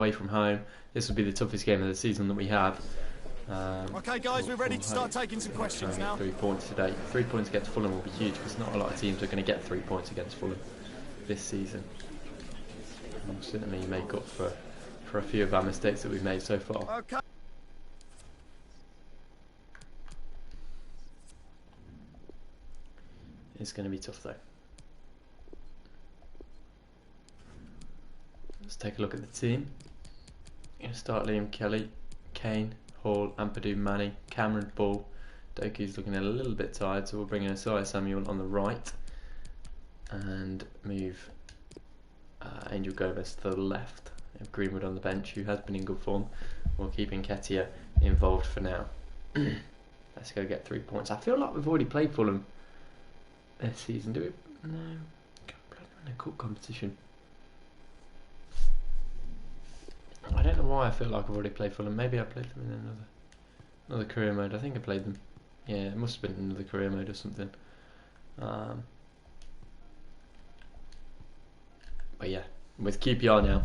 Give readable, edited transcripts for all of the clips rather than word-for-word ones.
away from home. This will be the toughest game of the season that we have. Okay, guys, we're ready to start taking some questions now. 3 points today. 3 points against Fulham will be huge because not a lot of teams are going to get 3 points against Fulham this season. And we'll certainly make up for a few of our mistakes that we've made so far. Okay. It's going to be tough though. Let's take a look at the team. Going to start Liam Kelly, Kane, Hall, Ampadu, Manny, Cameron, Ball. Doku's looking a little bit tired, so we'll bring in Asai Samuel on the right and move Angel Gomez to the left. Greenwood on the bench, who has been in good form. We'll keep Nketiah involved for now. Let's go get 3 points. I feel like we've already played Fulham this season, do we? No, played them in a cup competition. I don't know why I feel like I've already played Fulham. Maybe I played them in another career mode. I think I played them. Yeah, it must have been another career mode or something. But yeah, with QPR now,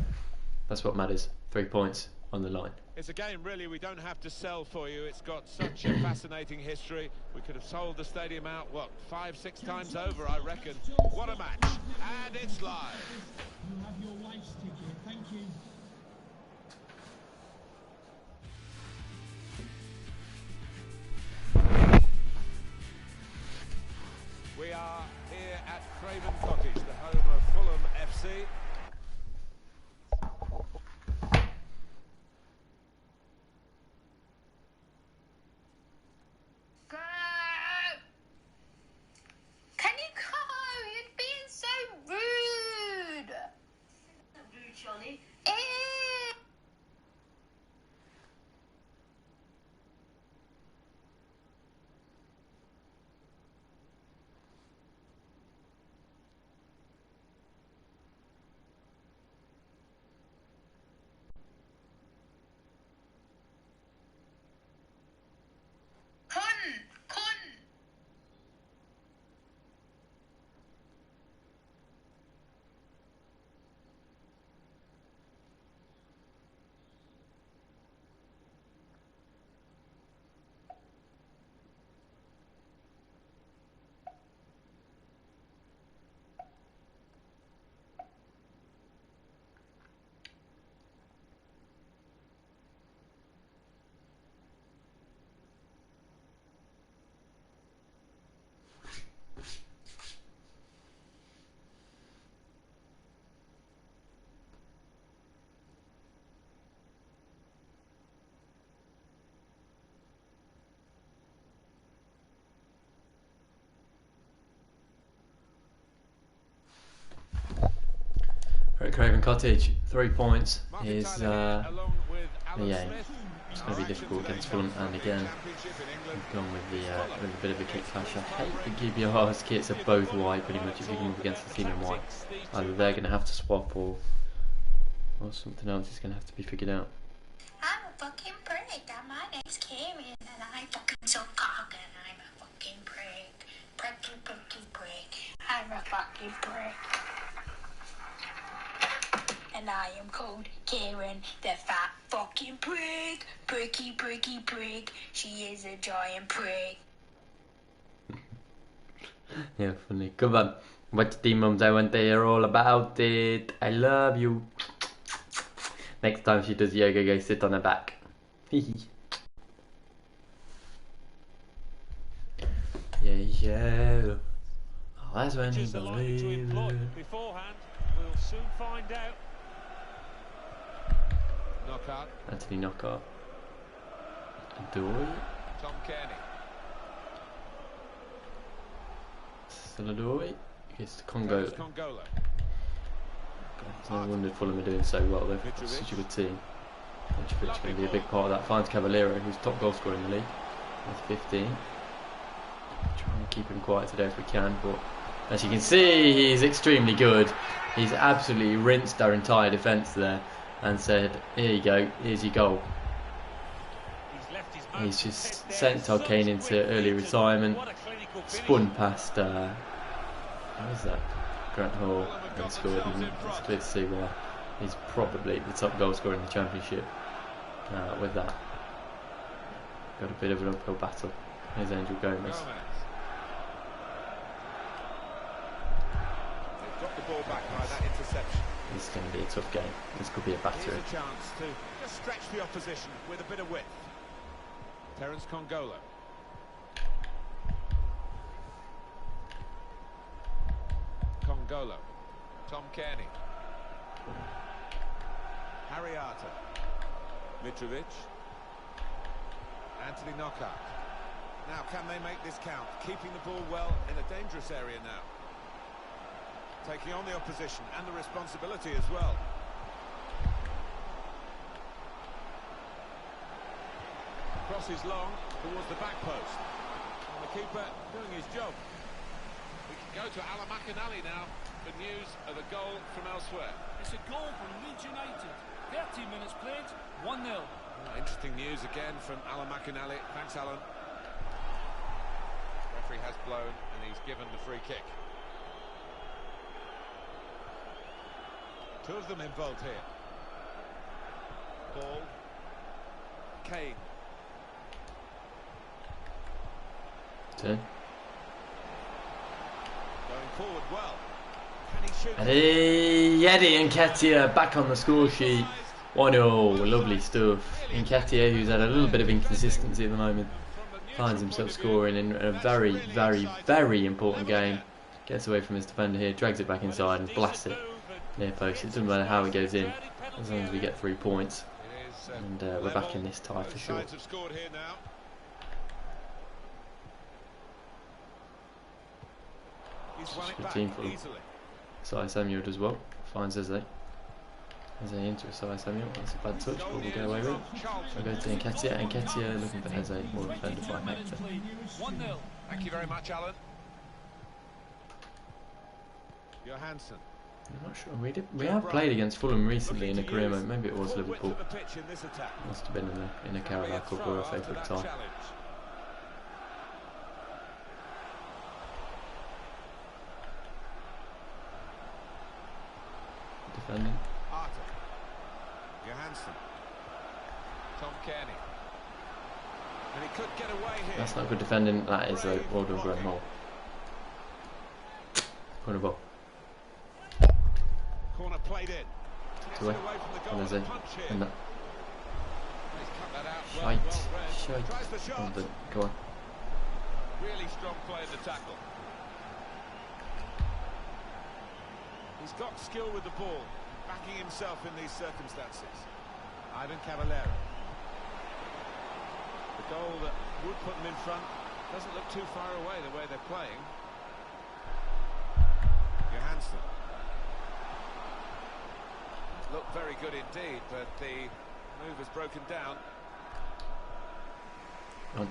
that's what matters. 3 points on the line. It's a game really we don't have to sell for you. It's got such a fascinating history. We could have sold the stadium out, what, 5-6 times over, I reckon. What a match. And it's live. You have your wife's ticket. Thank you. We are here at Craven Cottage, the home of Fulham FC. Go! Can you go? You're being so rude. Rude, Johnny. We're at Craven Cottage. 3 points is yeah, it's going to be difficult against Fulham. And again, we've gone with a bit of a kit clash. I hate the QPR's kits are both white pretty much. If you move against the team in white, either they're going to have to swap or something else is going to have to be figured out. I'm a fucking prick. My name's Karen, and I'm fucking so cocky, and I'm a fucking prick. Pricky, prick. I'm a fucking prick. And I am called Karen, the fat fucking prick. Pricky, prick. She is a giant prick. Yeah, funny. Come on. Watch the mums, I want to hear all about it. I love you. Next time she does yoga, go sit on her back. yeah. Oh, that's when he believes. Beforehand, we'll soon find out. Knockout. Anthony Knockout. Adoy. Tom Kearney. Still Adoy. It's Congo. Congola. No wonder Fulham are doing so well. They've got such a good team. Mitrovic going to be a big part of that. Finds Cavallero, who's top goal scorer in the league. With 15. Trying to keep him quiet today if we can, but as you can see, he's extremely good. He's absolutely rinsed our entire defence there and said, here you go, here's your goal. He's just sent Todd Kane into early retirement, spun past, what was that, Grant Hall, and scored, and it's clear to see why. He's probably the top goal scorer in the championship. With that, got a bit of an uphill battle. Here's Angel Gomez. They've got the ball back by that interception. This is going to be a tough game. This could be a battery. Here's a chance to just stretch the opposition with a bit of width. Terence Congolo. Congolo. Tom Kearney. Harry Arter. Mitrovic. Anthony Knockout. Now, can they make this count? Keeping the ball well in a dangerous area now. Taking on the opposition and the responsibility as well. Crosses long towards the back post. And the keeper doing his job. We can go to Alamakanali now for news of a goal from elsewhere. It's a goal from Leeds United. 13 minutes played, 1-0. Interesting news again from Alamakanali. Thanks, Alan. Referee has blown and he's given the free kick. Two of them involved here. Ball. Kane. Turn. Going forward well. Can he shoot? Eddie Nketiah back on the score sheet. 1-0, lovely stuff. Nketiah, who's had a little bit of inconsistency at the moment, finds himself scoring in a very, very, very important game. Gets away from his defender here, drags it back inside and blasts it near post. It doesn't matter how it goes in, as long as we get 3 points. And we're back in this tie for sure. Good team for them. Sai Samuel does well, finds Eze. Eze into Sai Samuel, that's a bad touch, but we'll get away with it. We'll go to Nketiah. Nketiah looking for Eze, more defended by Hector. Thank you very much, Alan. Johansson. I'm not sure. We have played against Fulham recently in a career mode. Maybe it was Liverpool. Must have been in a Carabao Cup or a FA Cup tie. Defending. Arter. Johansson. Tom Kearney. And he could get away here. That's not good defending. That is a well done, Graham Hall. Corner ball. Corner played in. Away. And there's a and that. Shite. Go on. Really strong play in the tackle. He's got skill with the ball, backing himself in these circumstances. Ivan Cavallero. The goal that would put them in front doesn't look too far away the way they're playing. Johansson. Looked very good indeed, but the move has broken down. On.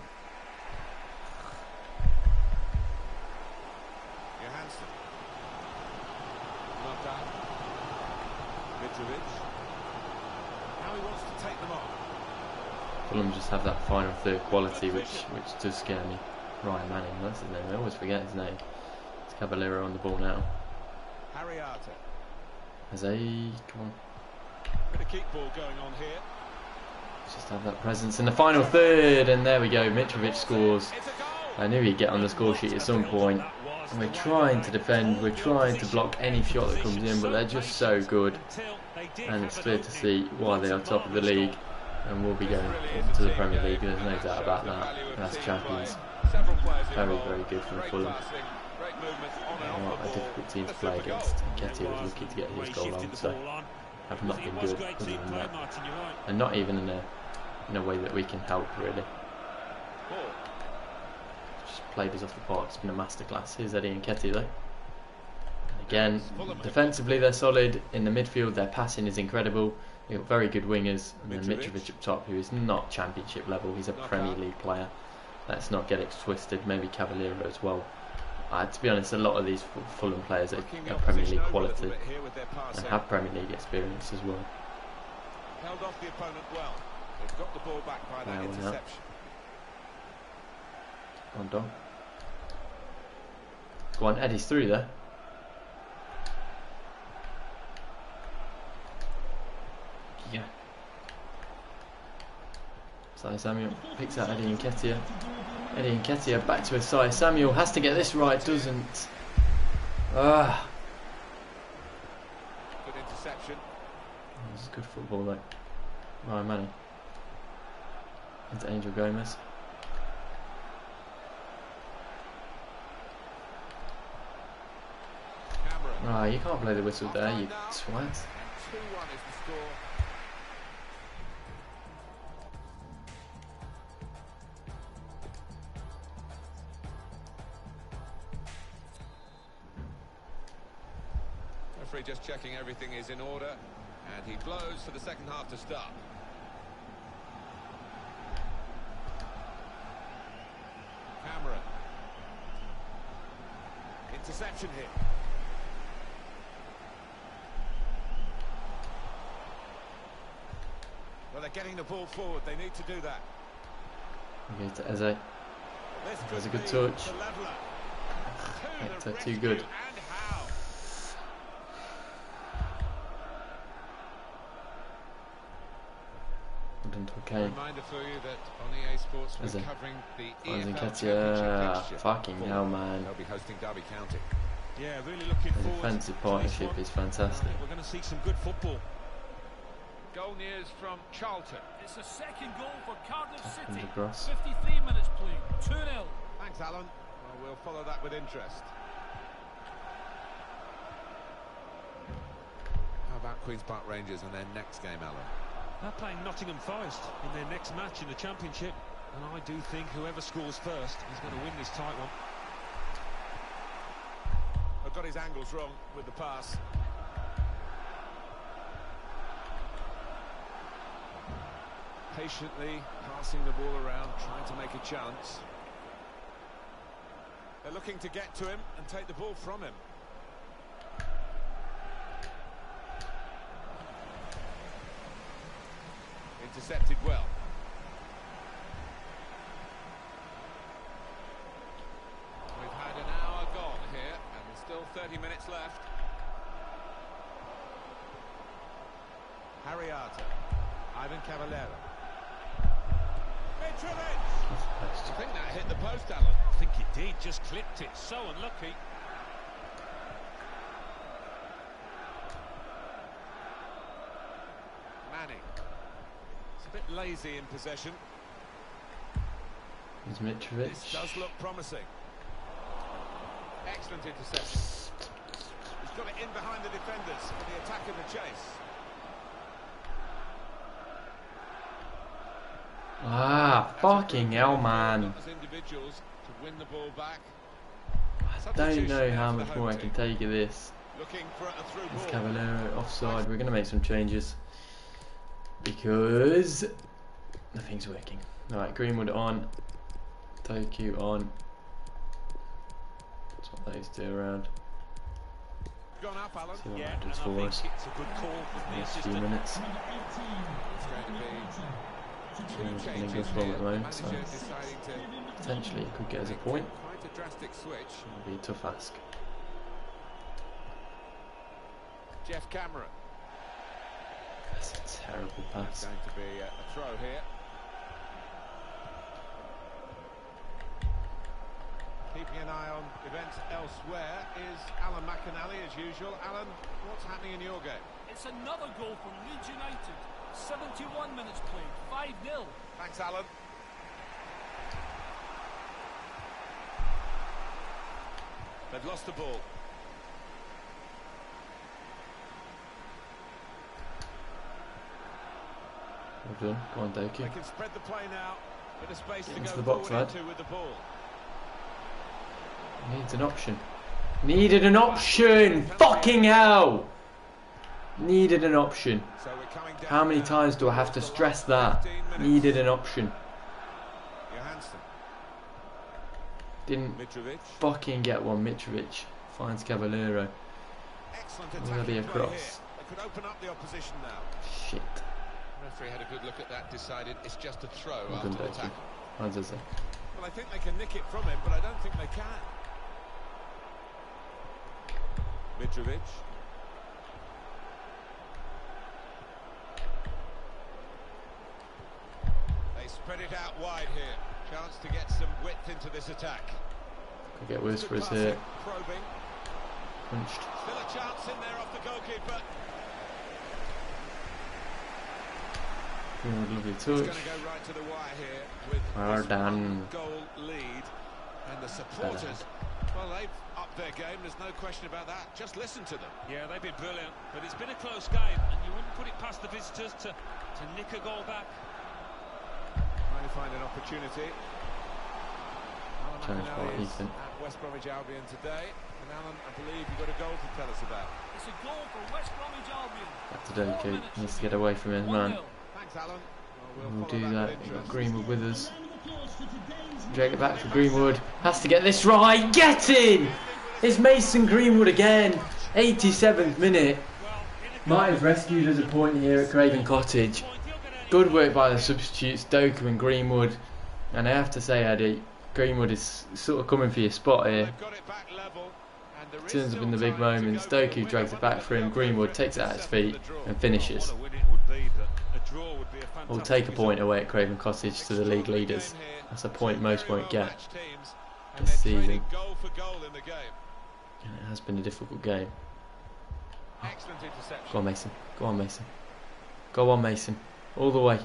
Johansson. Not that. Mitrovic. Now he wants to take them on. Fulham just have that final third quality, which does scare me. Ryan Manning, that's his name. I always forget his name. It's Caballero on the ball now. Harry Arter. Come on. Bit of kick ball going on here. Just have that presence in the final third, and there we go. Mitrovic scores. I knew he'd get on the score sheet at some point. And we're trying to defend, we're trying to block any shot that comes in, but they're just so good. And it's clear to see why they are top of the league, and we'll be going to the Premier League. There's no doubt about that. That's champions. Very, very good from Fulham. A difficult team to play against. Nketiah was lucky to get his goal on, so have not been good other than that, and not even in a way that we can help really. Just played us off the park. It's been a masterclass. Here's Eddie Nketiah though. Again, defensively they're solid. In the midfield, their passing is incredible. They've got very good wingers, and then Mitrovic up top, who is not Championship level. He's a Premier League player. Let's not get it twisted. Maybe Caballero as well. To be honest, a lot of these Fulham players are Premier League quality and have Premier League experience as well. Held off the opponent well. They've got the ball back by that interception. On Dom. Go on, Eddie's through there. Yeah. Sai Samuel picks out Eddie Nketiah. Eddie Nketiah back to Sai Samuel. Has to get this right, doesn't. Ah. Good interception. This is good football though. Ryan Manning. Into Angel Gomez. Ah, you can't play the whistle there, you swat. 2-1 is the score. Referee just checking everything is in order, and he blows for the second half to start. Cameron. Interception here. Well, they're getting the ball forward. They need to do that. Okay, to Eze. That's a good touch. Too good. Done to Kane. Reminder for you that on EA Sports we're covering the EFL Championship. Fucking hell, man. They'll be hosting Derby County. Yeah, really looking The forward. defensive partnership is fantastic. We're going to see some good football. Goal news from Charlton. It's a second goal for Cardiff City. Across. 53 minutes played. 2-0. Thanks, Alan. Well, we'll follow that with interest. How about Queen's Park Rangers and their next game, Alan? They're playing Nottingham Forest in their next match in the Championship, and I do think whoever scores first is going to win this tight one. I've got his angles wrong with the pass. Patiently passing the ball around, trying to make a chance. They're looking to get to him and take the ball from him. Intercepted well. We've had an hour gone here, and there's still 30 minutes left. Harriata, Ivan Cavallero. Mitrovic! I think that hit the post, Alan. I think it did, just clipped it. So unlucky. Manning. It's a bit lazy in possession. Here's Mitrovic. This does look promising. Excellent interception. He's got it in behind the defenders for the attack and the chase. Ah, fucking hell, man. As individuals to win the ball back. I don't know how much more I can take of this. Looking for a through It's ball. Cavallero offside. We're going to make some changes because nothing's working. Alright, Greenwood on. Toku on. That's what those do around. Gone up, Alan. See what Yeah, happens and I for us. think it's a good call from the Next few assistant. minutes. It's going to be Greenwood's two playing good changes ball here. at the The moment, so manager deciding to potentially it could get us a make point. quite a drastic switch. It'll be a tough ask. Jeff Cameron. That's a terrible It's pass. going to be a throw here. Keeping an eye on events elsewhere is Alan McAnally as usual. Alan, what's happening in your game? It's another goal for Leeds United. 71 minutes played. 5-0. Thanks, Alan. They've lost the ball. Well done. Go on, Doku. They can spread the play now. Bit of space to Into go the box, forward lad. into with the ball. Needs an option. Needed an option! Fucking hell! Needed an option. So we're coming down How many now times do I have to towards the stress last that? 15 minutes. Needed an option. Johansson. Didn't Mitrovic. fucking get one. Mitrovic finds Cavallero. Excellent Will attack. there be a play here. cross? They could open up the opposition now. Shit. Referee had a good look at that, decided it's just a throw Well after done, the Doku. tackle. Finds us there. Well, I think they can nick it from him, but I don't think they can. Mitrovic. Spread it out wide here. Chance to get some width into this attack. Could get worse for us here. Probing. Punched. Still a chance in there off the goalkeeper. Lovely It's touch. going to go right to the wire here with Well this done. goal lead. And the supporters, well, they've upped their game, there's no question about that. Just listen to them. Yeah, they've been brilliant, but it's been a close game, and you wouldn't put it past the visitors to nick a goal back. Trying to find an opportunity. Alan Challenge for McAnally is Ethan. at West Bromwich Albion today. And Alan, I believe you've got a goal to tell us about. It's a goal for West Bromwich Albion. Back to Doku. Needs to get away from his man. 1-0. Thanks, Alan. Well, We'll follow do with that. We've got interest. Greenwood with us. Drag it back for Greenwood. Has to get this right. Get in! It's Mason Greenwood again. 87th minute. Might have rescued us a point here at Craven Cottage. Good work by the substitutes, Doku and Greenwood. And I have to say, Eddie, Greenwood is sort of coming for your spot here. They've got it back level, and there is Turns up still in the big time to moments. go for Doku the drags win. it back for him. Greenwood takes it at his feet and finishes. What a win it would be, but a draw would be a fantastic We'll take a result. point away at Craven Cottage to the league leaders. That's a point most won't get And this they're trading season. goal for goal in the game. And it has been a difficult game. Excellent interception. Go on, Mason. Go on, Mason. Go on, Mason. All the way.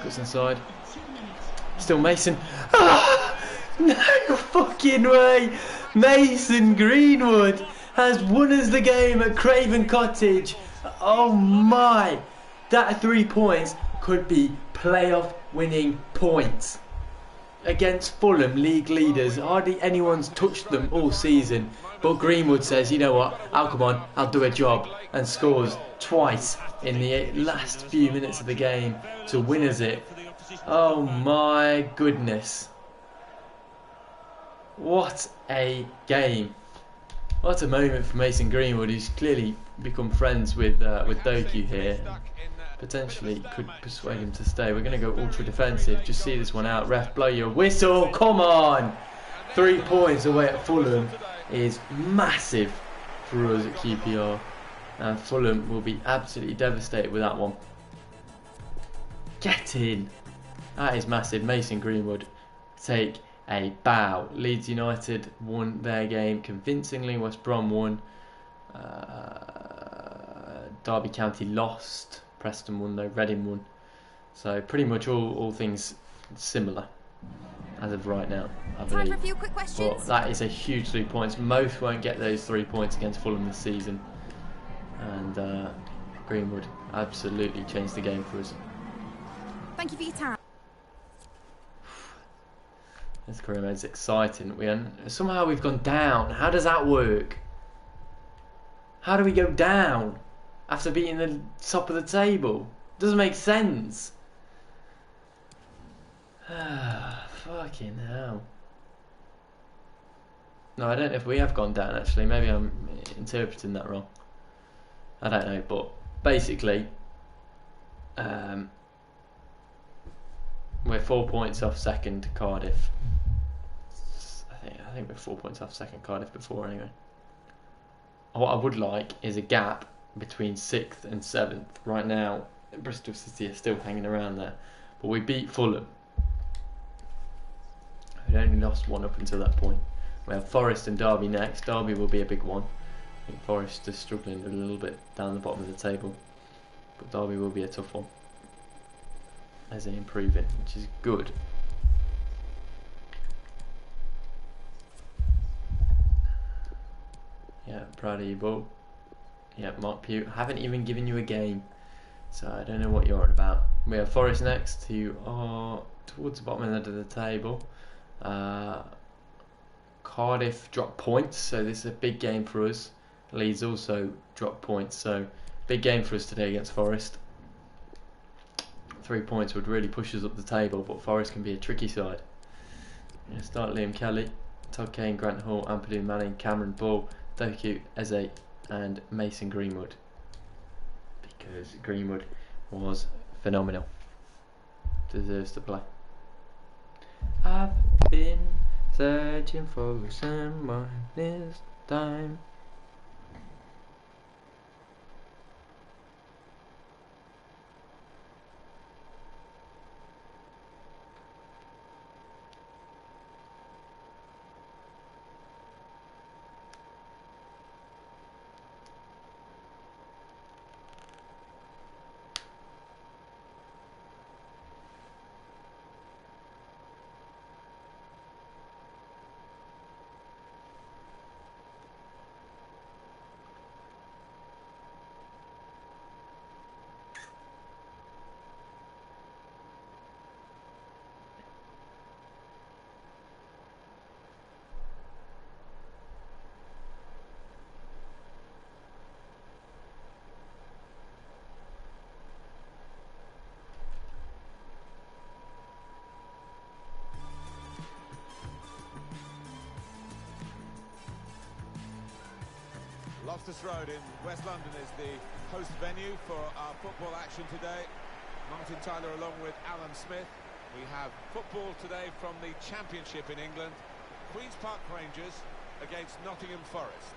Cuts inside. Still Mason. Ah! No fucking way! Mason Greenwood has won us the game at Craven Cottage. Oh my! That 3 points could be playoff winning points against Fulham, league leaders. Hardly anyone's touched them all season. But Greenwood says, you know what, I'll come on, I'll do a job, and scores twice in the last few minutes of the game to win us it. Oh my goodness. What a game. What a moment for Mason Greenwood, who's clearly become friends with Doku here. Potentially could persuade him to stay. We're going to go ultra defensive. Just see this one out. Ref, blow your whistle. Come on. 3 points away at Fulham is massive for us at QPR. And Fulham will be absolutely devastated with that one. Get in. That is massive. Mason Greenwood take a bow. Leeds United won their game convincingly. West Brom won. Derby County lost. Preston won though. Reading won. So pretty much all things similar as of right now, I believe. Time for a few quick questions. But that is a huge 3 points. Most won't get those 3 points against Fulham this season. And Greenwood absolutely changed the game for us. Thank you for your time. This career mode's exciting. Somehow we've gone down. How does that work? How do we go down after being the top of the table? Doesn't make sense. Fucking hell. No, I don't know if we have gone down actually. Maybe I'm interpreting that wrong. I don't know, but basically we're 4 points off second Cardiff. I think we're 4 points off second Cardiff before anyway. What I would like is a gap between 6th and 7th. Right now, Bristol City are still hanging around there, but we beat Fulham. We only lost one up until that point. We have Forest and Derby next. Derby will be a big one. I think Forest is struggling a little bit down the bottom of the table, but Derby will be a tough one as they improve it, which is good. Yeah, proud of you, Bull. Yeah, Mark Pugh. Haven't even given you a game, so I don't know what you're on about. We have Forest next, who are towards the bottom end of the table. Cardiff dropped points, so this is a big game for us. Leeds also dropped points, so big game for us today against Forest. 3 points would really push us up the table, but Forest can be a tricky side. We're going to start Liam Kelly, Todd Kane, Grant Hall, Ampadu Manning, Cameron Bull, Doku, Eze and Mason Greenwood, because Greenwood was phenomenal. Deserves to play. I've been searching for someone this time. Eustace Road in West London is the host venue for our football action today. Martin Tyler along with Alan Smith. We have football today from the Championship in England. Queen's Park Rangers against Nottingham Forest.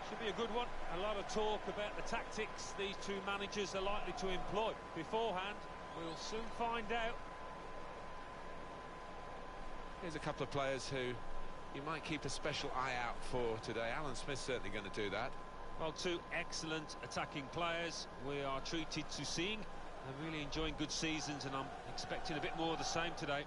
Should be a good one. A lot of talk about the tactics these two managers are likely to employ. Beforehand, we'll soon find out. Here's a couple of players who you might keep a special eye out for today. Alan Smith's certainly going to do that. Well, two excellent attacking players we are treated to seeing. They're really enjoying good seasons, and I'm expecting a bit more of the same today.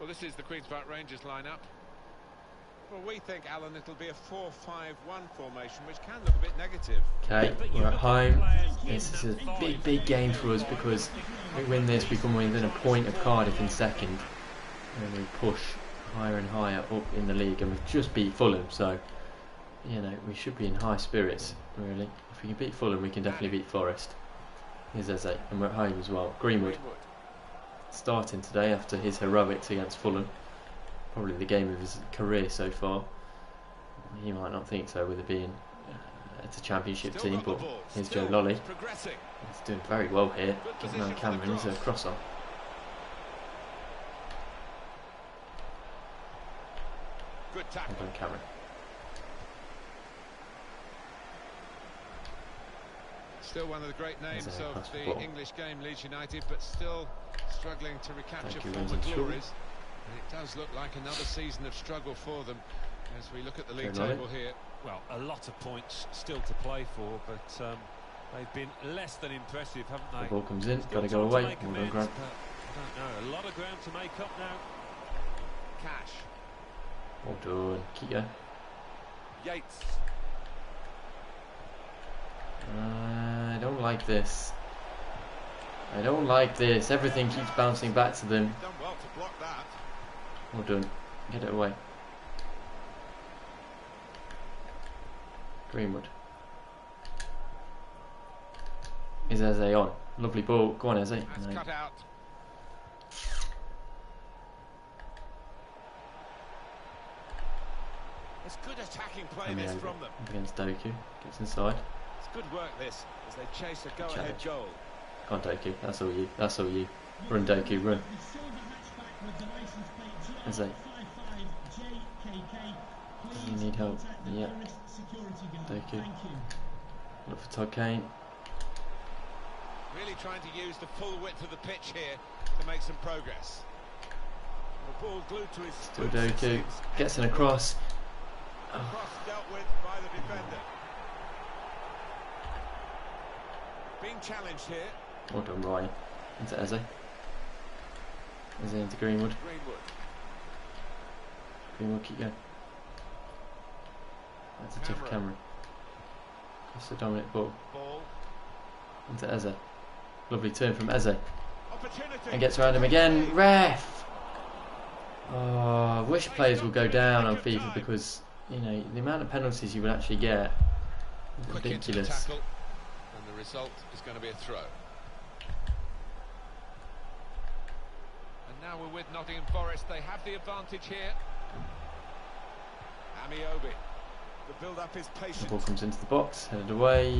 Well, this is the Queen's Park Rangers lineup. Well, we think, Alan, it'll be a 4-5-1 formation, which can look a bit negative. Okay, we're at home. This is a big game for us, because if we win this, we come within a point of Cardiff in second, and we push higher and higher up in the league, and we've just beat Fulham, so you know we should be in high spirits, really. If we can beat Fulham, we can definitely beat Forest. Here's Eze, and we're at home as well. Greenwood starting today after his heroics against Fulham, probably the game of his career so far. He might not think so with it being it's a Championship team, but here's Joe Lolly. He's doing very well here, getting around Cameron. He's a cross on. Good tackle. Well done, Cameron. Still one of the great names There's of the ball. English game, Leeds United, but still struggling to recapture Thank you, former Winston. glories. And it does look like another season of struggle for them as we look at the league table here. Well, a lot of points still to play for, but they've been less than impressive, haven't they? The ball comes in, Still got to go time away. make Well done, amends, Grant. but I don't know, a lot of ground to make up now. Cash. Well done. Keep going. Yates. I don't like this. I don't like this. Everything keeps bouncing back to them. Done well to block that. Well done. Get it away. Greenwood. Is Eze on? Lovely ball. Go on, Eze. That's No. cut out. It's good attacking play this from them. Against Doku. Gets inside. It's good work this as they chase a go-ahead goal. Go on, Doku. That's all you. That's all you. Run, Doku. Run. Eze. You need help. Yeah. Doku. Look for Todd Kane. Really trying to use the full width of the pitch here to make some progress. The ball glued to his Still boots, it Doku. seems. Gets in across. Cross dealt with by the defender. Being challenged here. Well done, Ryan. Into Eze. Eze into Greenwood. Greenwood. Greenwood, keep going. That's a tough Cameron. That's a dominant ball. Ball. Into Eze. Lovely turn from Eze. Opportunity. And gets around him again. Ref! Oh, I wish players would go down on FIFA, because, you know, the amount of penalties you would actually get is Quick into the ridiculous. tackle, and the result is going to be a throw. And now we're with Nottingham Forest. They have the advantage here. Amiobi. The build-up is The patient. ball comes into the box, headed away.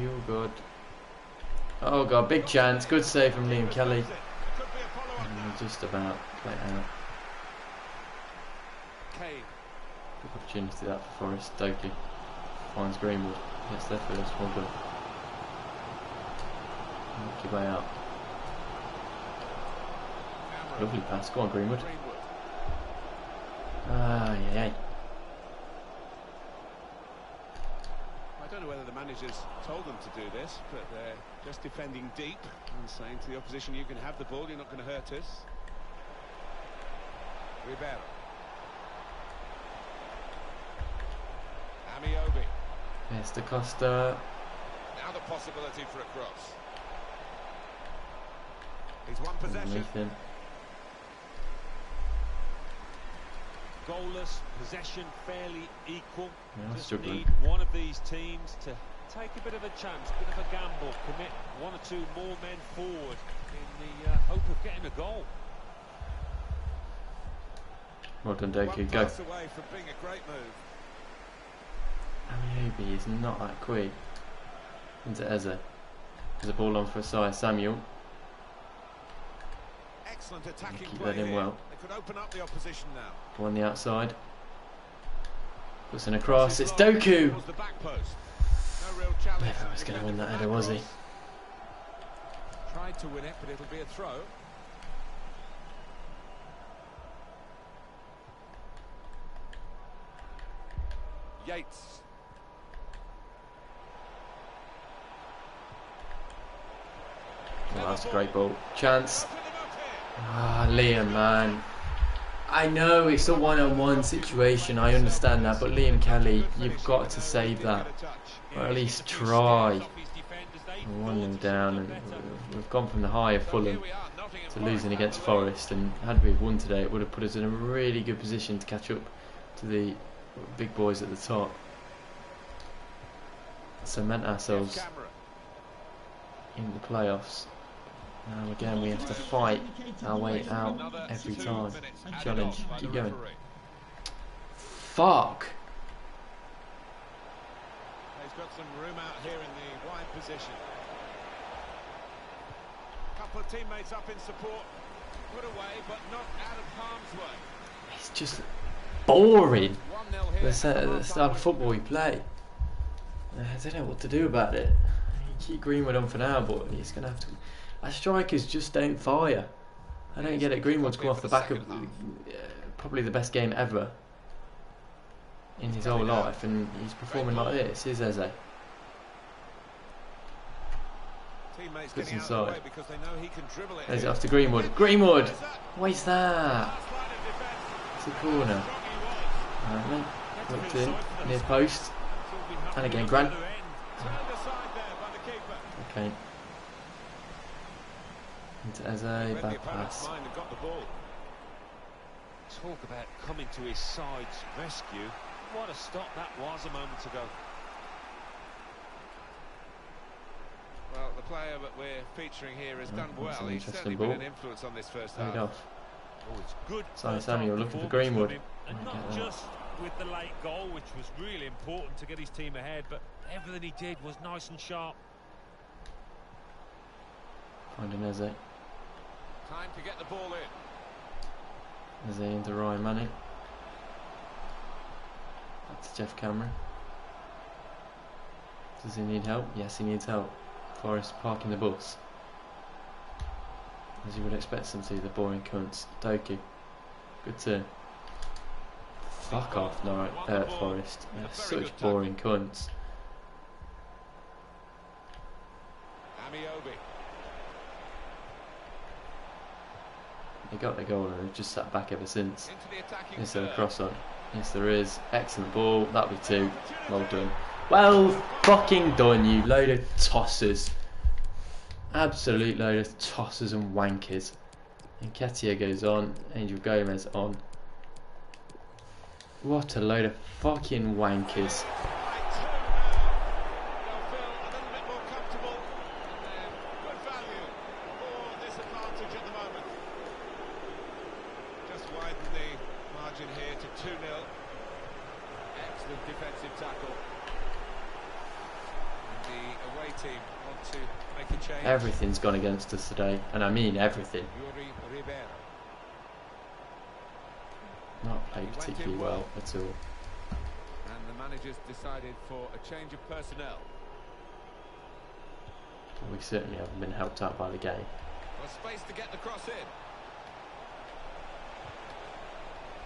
Oh god. Oh god, big chance. Good save from Liam Kelly. It could be a follow-up And now. just about play out. Kane. Good opportunity that for Forest. Doku finds Greenwood. Gets there first. Well done. Make your way out. Cameron. Lovely pass. Go on, Greenwood. Greenwood. Ah, yeah. I don't know whether the managers told them to do this, but they're just defending deep and saying to the opposition, you can have the ball, you're not going to hurt us. Rivera. Here's the Costa. Now the possibility for a cross. He's won possession. Goalless, possession fairly equal. Yeah, Just struggling. need one of these teams to take a bit of a chance, bit of a gamble, commit one or two more men forward in the hope of getting a goal. Well done, Doku. One Go. pass away from being a great move. Amiobi is not that quick. Into Eze. There's a ball on for Asai Samuel. Excellent attacking Keep play that in here. well. They could open up the opposition now. Go on the outside. Puts in a cross. It's Doku! Towards the back post. No real challenge. Never was going to win that header, was he? Tried to win it, but it'll be a throw. Yates. Oh, that's a great ball. Chance. Ah, Liam, man. I know it's a one-on-one situation, I understand that, but Liam Kelly, you've got to save that. Or at least try. 1-0 down, and we've gone from the high of Fulham to losing against Forest, and had we won today, it would have put us in a really good position to catch up to the big boys at the top. Cement ourselves in the playoffs. Now again we have to fight our way out every time. Challenge, keep going. Fuck! He's got some room out here in the wide position. Couple of teammates up in support. Put away, but not out of harm's way. It's just boring. 1-0 here. The style of football we play. I don't know what to do about it. Keep Greenwood on for now, but he's going to have to... Our strikers just don't fire. I don't get it. Greenwood's come off the back of probably the best game ever in his whole life, and he's performing like this. Here's Eze. Puts inside. There's it off to Greenwood. Greenwood! Waste that! It's a corner. Alright, looked in, near post. And again, Grant. Okay. Into Eze, back pass. Talk about coming to his side's rescue. What a stop that was a moment ago. Well, the player that we're featuring here has done well. He's certainly been an influence on this first half. Off. Oh, it's good. Samuel looking for Greenwood. And not just with the late goal, which was really important to get his team ahead, but everything he did was nice and sharp. Finding Eze. Time to get the ball in. Eze into Ryan Manning. That's Jeff Cameron. Does he need help? Yes, he needs help. Forest parking the bus. As you would expect them to, the boring cunts. Doku. Good turn. Fuck off, no, Forest. They're such boring cunts. Amiobi. They got the goal and they've just sat back ever since. Is there a cross on? Yes, there is. Excellent ball. That'll be two. Well done. Well fucking done, you load of tossers. Absolute load of tossers and wankers. And Ketia goes on. Angel Gomez on. What a load of fucking wankers. Here to 2-0. Excellent defensive tackle. And the away team want to make a change. Everything's gone against us today, and I mean everything. Not played particularly well at all. And the managers decided for a change of personnel. We certainly haven't been helped out by the game. Well, space to get the cross in.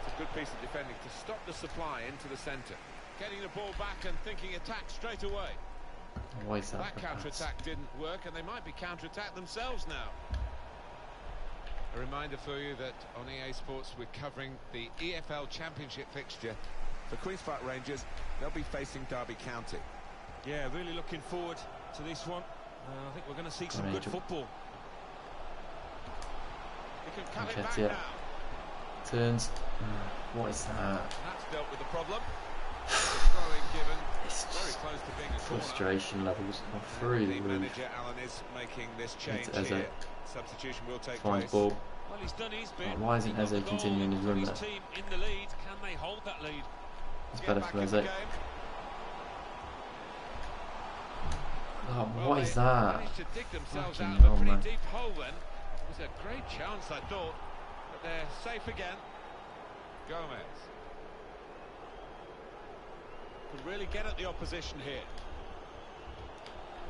A good piece of defending to stop the supply into the centre. Getting the ball back and thinking attack straight away. Why is That counter-attack didn't work, and they might be counter-attacked themselves now. A reminder for you that on EA Sports we're covering the EFL Championship fixture. For Queen's Park Rangers, they'll be facing Derby County. Yeah, really looking forward to this one. I think we're going to see some good football. He can cut it back now. Turns. What is that? That's dealt with the problem. Throwing given. It's Very just close to being a corner. frustration levels are through the The roof. manager Alan is making this change Eze here. Substitution will take finds place. ball. Well, he's done his bit. Like, why isn't He got Eze the goal, continuing his run his there? team in the lead. Can they hold that lead? It's Get better back for in Eze. the game. Oh, Well, what is they that? managed to dig themselves Fucking out of a hell, pretty man. deep hole then. It was a great chance, I thought, but they're safe again. Gomez can really get at the opposition here.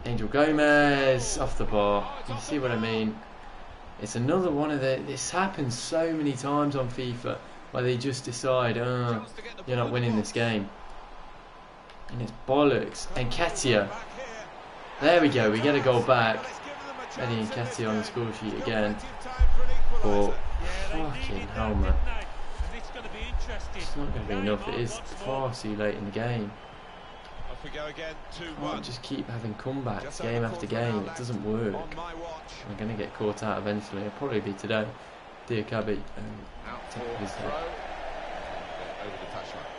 Angel Gomez off the bar. You see what I mean? It's another one of the. This happens so many times on FIFA where they just decide, oh, you're not winning this game. And it's bollocks. And Ketia. There we go, we get a goal back. Eddie and Ketia on the score sheet again. But fucking hell, man. It's not going to be enough. It is far too late in the game. Off we go again, 2-1. Can't just keep having comebacks game after game. It doesn't work. We're going to get caught out eventually. It'll probably be today. Diakabi Out for top of his throw. head. Over the touchline.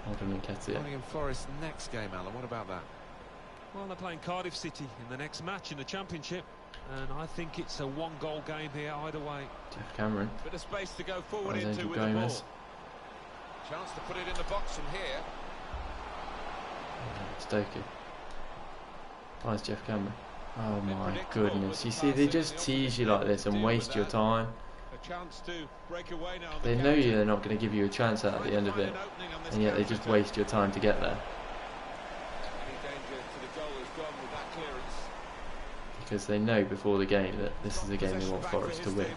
Hold on and Ketia. Nottingham Forest next game, Alan. What about that? Well, they're playing Cardiff City in the next match in the Championship, and I think it's a one-goal game here either way. Jeff Cameron. Bit of space to go forward Where's into Angel with the ball. Gomez? Chance to put it in the box from here. Stokey. Where's Jeff Cameron? Oh my predictable goodness. with You the see, they passing, just the tease you like this and deal with waste your that. time. A chance to break away now on They the know counter. they're not going to give you a chance at the end of it, and yet they just waste your time to get there. Any danger to the goal is gone with that clearance. Because they know before the game that this is a game they Possession want back for Forest to his win. team.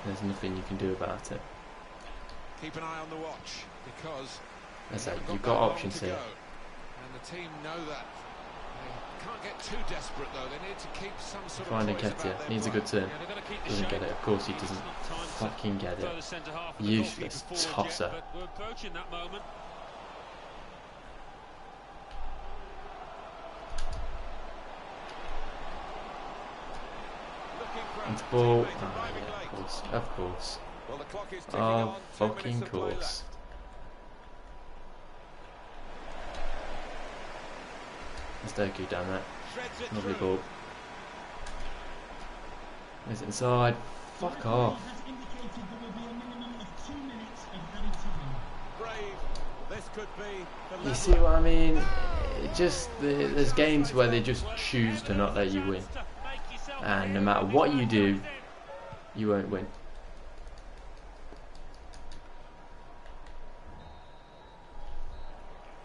There's nothing you can do about it. Keep an eye on the watch because As I they say, haven't you've got got that long options to here. go. And the team know that. They can't get too desperate though. They need to keep some sort of Finding poise about Ketia their needs a play. good turn. Yeah, they've got to keep the Doesn't shape. get it. Of course he It's doesn't not time to fucking get throw it. the centre half and the Useless goalkeeper forward tosser. yet, but we're approaching that moment. Looking for Into a ball. teammate Oh, arriving yeah, late. of course. Of course. Well, the clock is ticking Of on. 2 fucking minutes to play course. left. Stokey down there. Shreds it Lovely through. ball. Is it inside? Fuck off. Brave. This could be the You see leveller. what I mean? It just there's games where they just choose to not let you win, and no matter what you do, you won't win.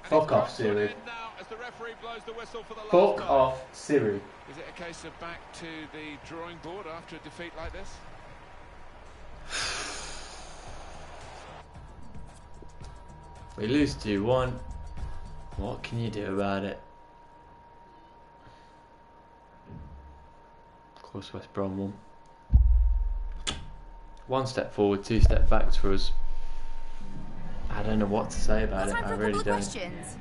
Fuck off, Siri. Now, as the referee blows the whistle for the last Fuck time. off, Siri. Is it a case of back to the drawing board after a defeat like this? We lose 2-1. What can you do about it? Of course, West Brom won. 1 step forward, 2 step backs for us. I don't know what to say about it. Time I for a really couple of don't. questions.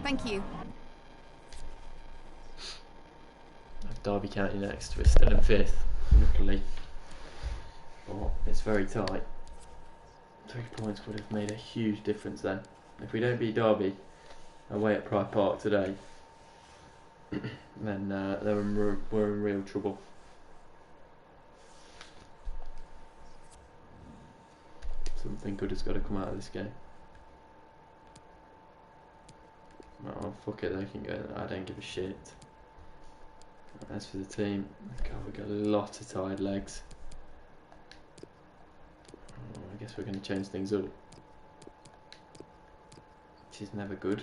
Thank you. Derby County next. We're still in 5th, luckily. But it's very tight. 3 points would have made a huge difference then. If we don't beat Derby away at Pride Park today, then we're in real trouble. Something good has got to come out of this game. Oh, fuck it, they can go. I don't give a shit. As for the team, God, we've got a lot of tired legs. Oh, I guess we're going to change things up, which is never good.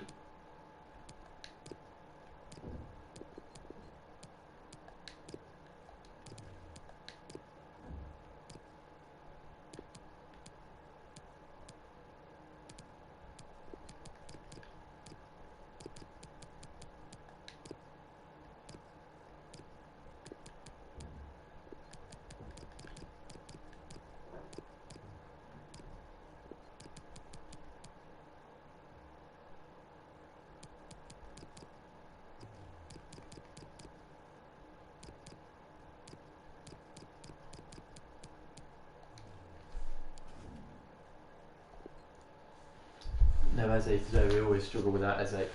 Eze today. We always struggle with that Eze.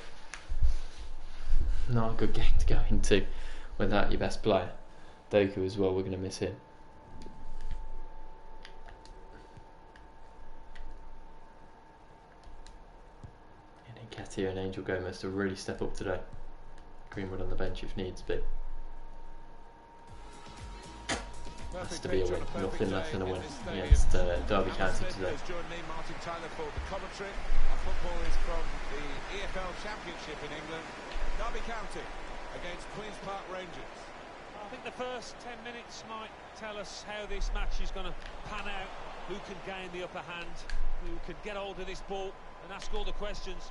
Not a good game to go into without your best player. Doku as well, we're going to miss him. And Nketiah and Angel Gomez to really step up today. Greenwood on the bench if needs be. Has to be a win, nothing less than a win against Derby County today. Martin Tyler for the commentary. Our football is from the EFL Championship in England. Derby County against Queen's Park Rangers. I think the first 10 minutes might tell us how this match is going to pan out, who can gain the upper hand, who can get hold of this ball and ask all the questions.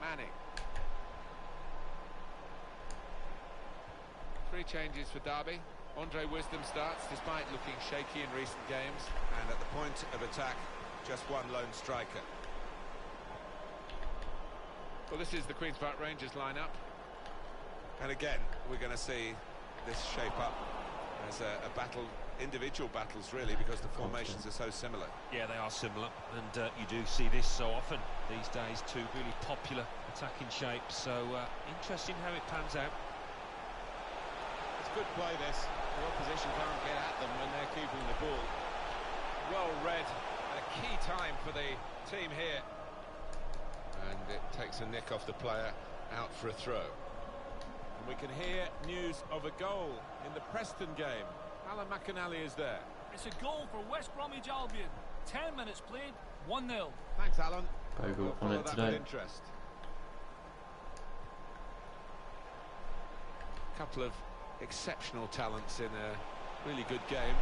Manning. 3 changes for Derby. Andre Wisdom starts despite looking shaky in recent games, and at the point of attack just one lone striker. Well, this is the Queen's Park Rangers lineup, and again we're going to see this shape up as a battle, individual battles really, because the formations are so similar. Yeah, they are similar, and you do see this so often these days, two really popular attacking shapes, so interesting how it pans out. It's good play this. The opposition can't get at them when they're keeping the ball. Well read, and a key time for the team here. And it takes a nick off the player, out for a throw. And we can hear news of a goal in the Preston game. Alan McInally is there. It's a goal for West Bromwich Albion. 10 minutes played, 1-0. Thanks, Alan. Bogle on it today. Interest. Couple of exceptional talents in a really good game.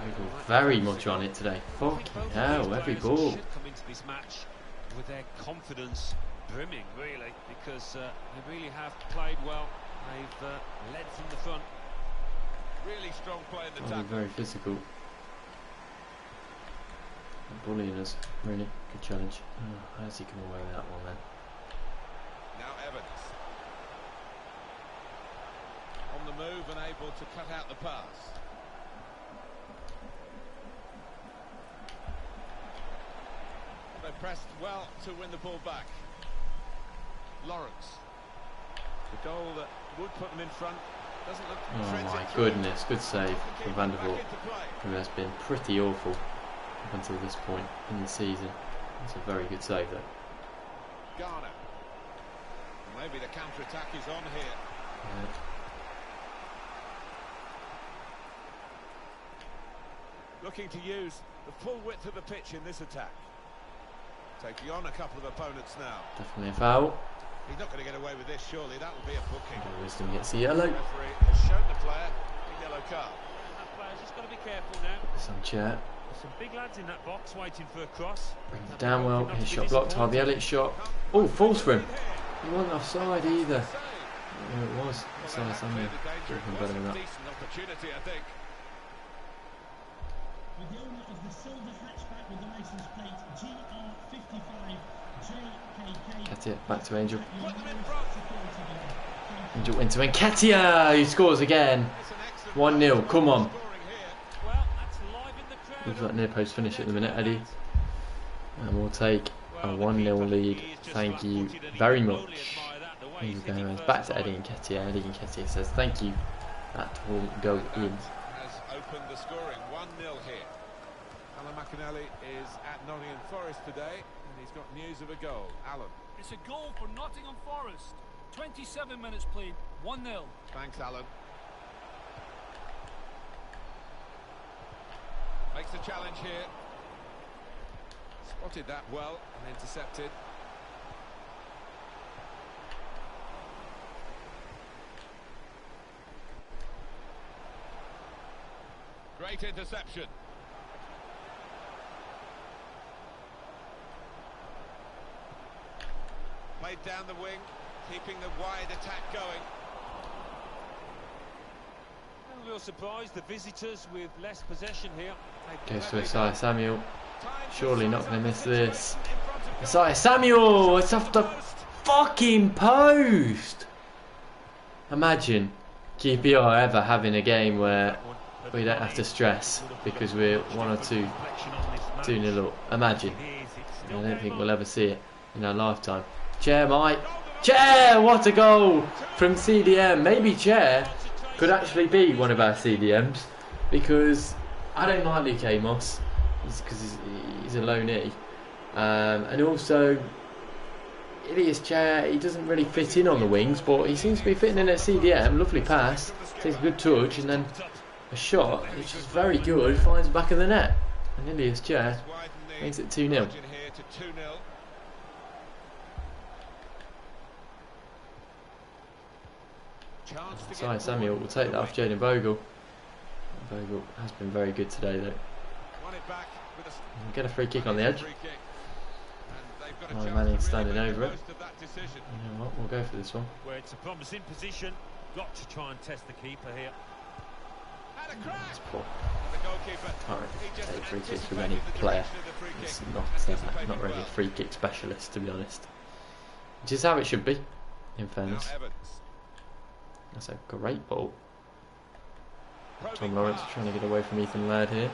Bogle very much on it today. Fucking hell, every ball. Should come into this match with their confidence brimming, really, because they really have played well. They've led from the front. Really strong play in the tackle. Very physical. Bullying us, really. Good challenge. Oh, how's he come away with that one then? Now Evans. On the move and able to cut out the pass. They pressed well to win the ball back. Lawrence. The goal that would put them in front doesn't look. Oh my goodness, good save from Van der Vaart, who has been pretty awful up until this point in the season. It's a very good save though. Garner. Maybe the counter-attack is on here. Yeah. Looking to use the full width of the pitch in this attack. Taking on a couple of opponents now. Definitely a foul. He's not going to get away with this, surely. That will be a booking. Wisdom gets a yellow. The referee has shown the player a yellow card. That player's just got to be careful now. Some chair. There's some big lads in that box waiting for a cross. Brings it down well. His shot blocked. Harvey Elliott's shot. Oh, falls for him. He wasn't offside either. Yeah, it was. Sorry, something better than that. Decent opportunity, I think. With the owner of the silver hatchback with the license plate GR55 JKK. Nketiah back to Angel. Angel into Nketiah, who scores again. 1-0. Come on. Looks like near post finish at the minute, Eddie. And we'll take a 1-0 lead. Thank you very much. Back to Eddie Nketiah. Eddie Nketiah says thank you. That will go in. Has opened the scoring. 1-0 here. Alan McInally is at Nottingham Forest today, and he's got news of a goal. Alan. It's a goal for Nottingham Forest. 27 minutes played, 1-0. Thanks, Alan. Makes the challenge here. Spotted that well and intercepted. Great interception. Played down the wing, keeping the wide attack going. A real surprise, the visitors with less possession here. Goes to Isaiah Samuel. Surely not going to miss this. Isaiah Samuel! It's off the fucking post! Imagine QPR ever having a game where we don't have to stress because we're 1 or 2 2-0 up. Imagine. I don't think we'll ever see it in our lifetime. Chair might. Chair! What a goal from CDM. Maybe Chair could actually be one of our CDMs, because I don't like Luke Amos because he's a loanee. And also, Ilias Chair, he doesn't really fit in on the wings, but he seems to be fitting in at CDM. Lovely pass, takes a good touch, and then a shot, which is very good, finds the back of the net. And Ilias Chair makes it 2-0. Sorry, Samuel will take that off Jaden Bogle. Bogle has been very good today, though. Get a free kick on the edge. Manning standing over it. You know what? We'll go for this one. Where it's a promising position. Got to try and test the keeper here. It's poor. Can't really take free kicks with any player. It's not really a free kick specialist, to be honest. Which is how it should be, in fairness. That's a great ball. Tom Lawrence trying to get away from Ethan Laird here.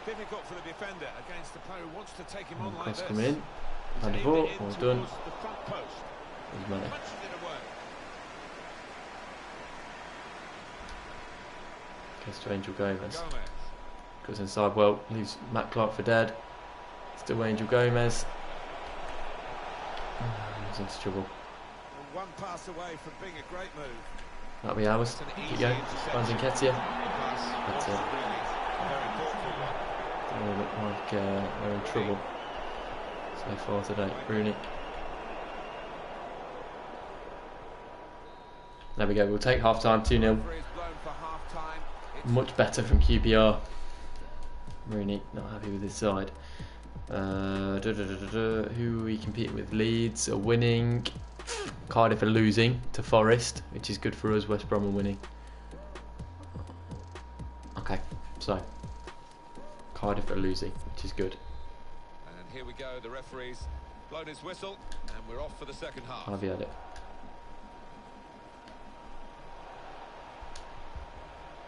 Difficult for the defender against the player who wants to take him on like cross this. come in. Hand the ball. Well done. There's Manning. Goes to Angel Gomez. Goes inside well. Leaves Matt Clark for dead. Still Angel Gomez. He's into trouble. One pass away from being a great move. That'll be ours. Keep going. Finds Nketiah. But they look like they're in trouble so far today. Rooney. There we go. We'll take half time. 2-0. Much better from QPR. Rooney not happy with his side. Who are we competing with? Leeds are winning. Cardiff are losing to Forest, which is good for us. West Brom are winning. Okay, so Cardiff are losing, which is good. And here we go. The referee's blown his whistle, and we're off for the second half. Harvey had it.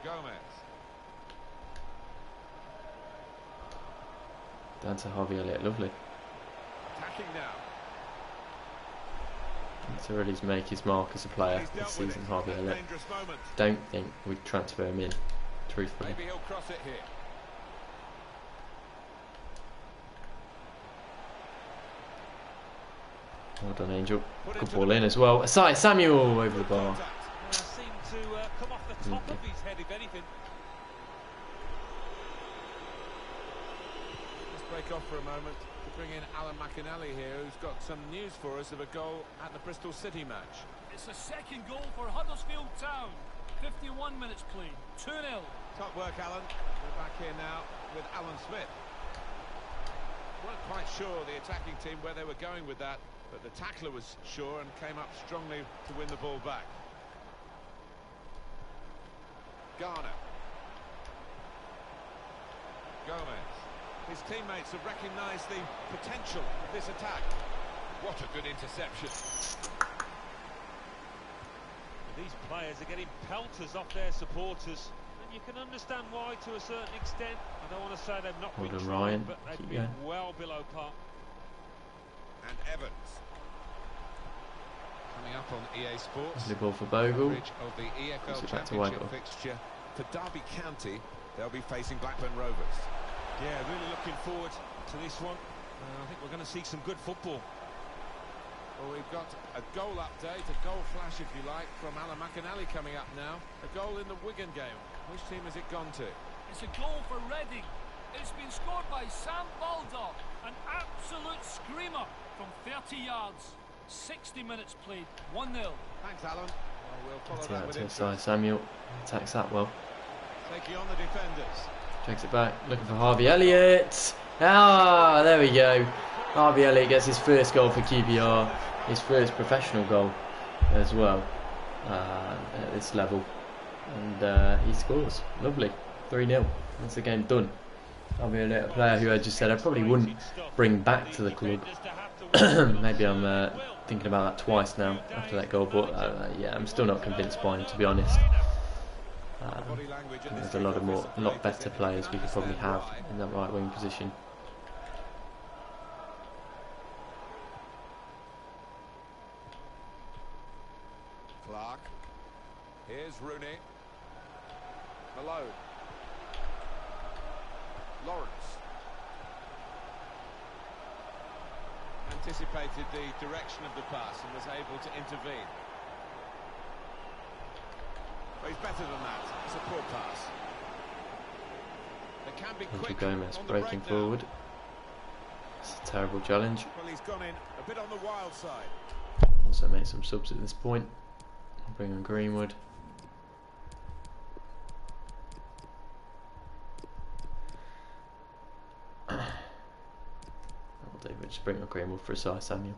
Gomez. Down to Harvey Elliott, lovely. Attacking now. To really make his mark as a player this season, Harvey Elliott. Don't think we'd transfer him in, truthfully. Maybe he'll cross it here. Well done, Angel. Good ball in as well. Aside Samuel over the bar. Seemed to come off the top of his head, if anything. Let's break off for a moment to bring in Alan McInally here, who's got some news for us of a goal at the Bristol City match. It's a second goal for Huddersfield Town. 51 minutes played. 2-0. Top work, Alan. We're back here now with Alan Smith. Weren't quite sure, the attacking team, where they were going with that, but the tackler was sure and came up strongly to win the ball back. Garner. Gomez. His teammates have recognised the potential of this attack. What a good interception. These players are getting pelters off their supporters, and you can understand why to a certain extent. I don't want to say they've not been trying, but they've been well below par. And Evans. Coming up on EA Sports. The ball for Bogle. Of the EFL Championship fixture for Derby County, they'll be facing Blackburn Rovers. Yeah, really looking forward to this one. I think we're going to see some good football. Well, we've got a goal update, a goal flash, if you like, from Alan McInally coming up now. A goal in the Wigan game. Which team has it gone to? It's a goal for Reading. It's been scored by Sam Baldock. An absolute screamer from 30 yards. 60 minutes played. 1-0. Thanks, Alan. Well, we'll follow that with interest. Samuel attacks that well. Taking on the defenders. Takes it back, looking for Harvey Elliott. Ah, there we go. Harvey Elliott gets his first goal for QPR, his first professional goal as well at this level, and he scores. Lovely, 3-0. That's the game done. Harvey Elliott, a player who I just said I probably wouldn't bring back to the club. Maybe I'm thinking about that twice now after that goal, but yeah, I'm still not convinced by him, to be honest. There's a lot better players we could probably have in that right wing position. mark. Here's Rooney. Malone. Lawrence. Anticipated the direction of the pass and was able to intervene. But he's better than that. It's a poor pass. They can be quick Gomez on the breaking break now. forward. It's a terrible challenge. Well, he's gone in a bit on the wild side. Also made some subs at this point. I'll bring on Greenwood. Just bring on Greenwood for a size Samuel.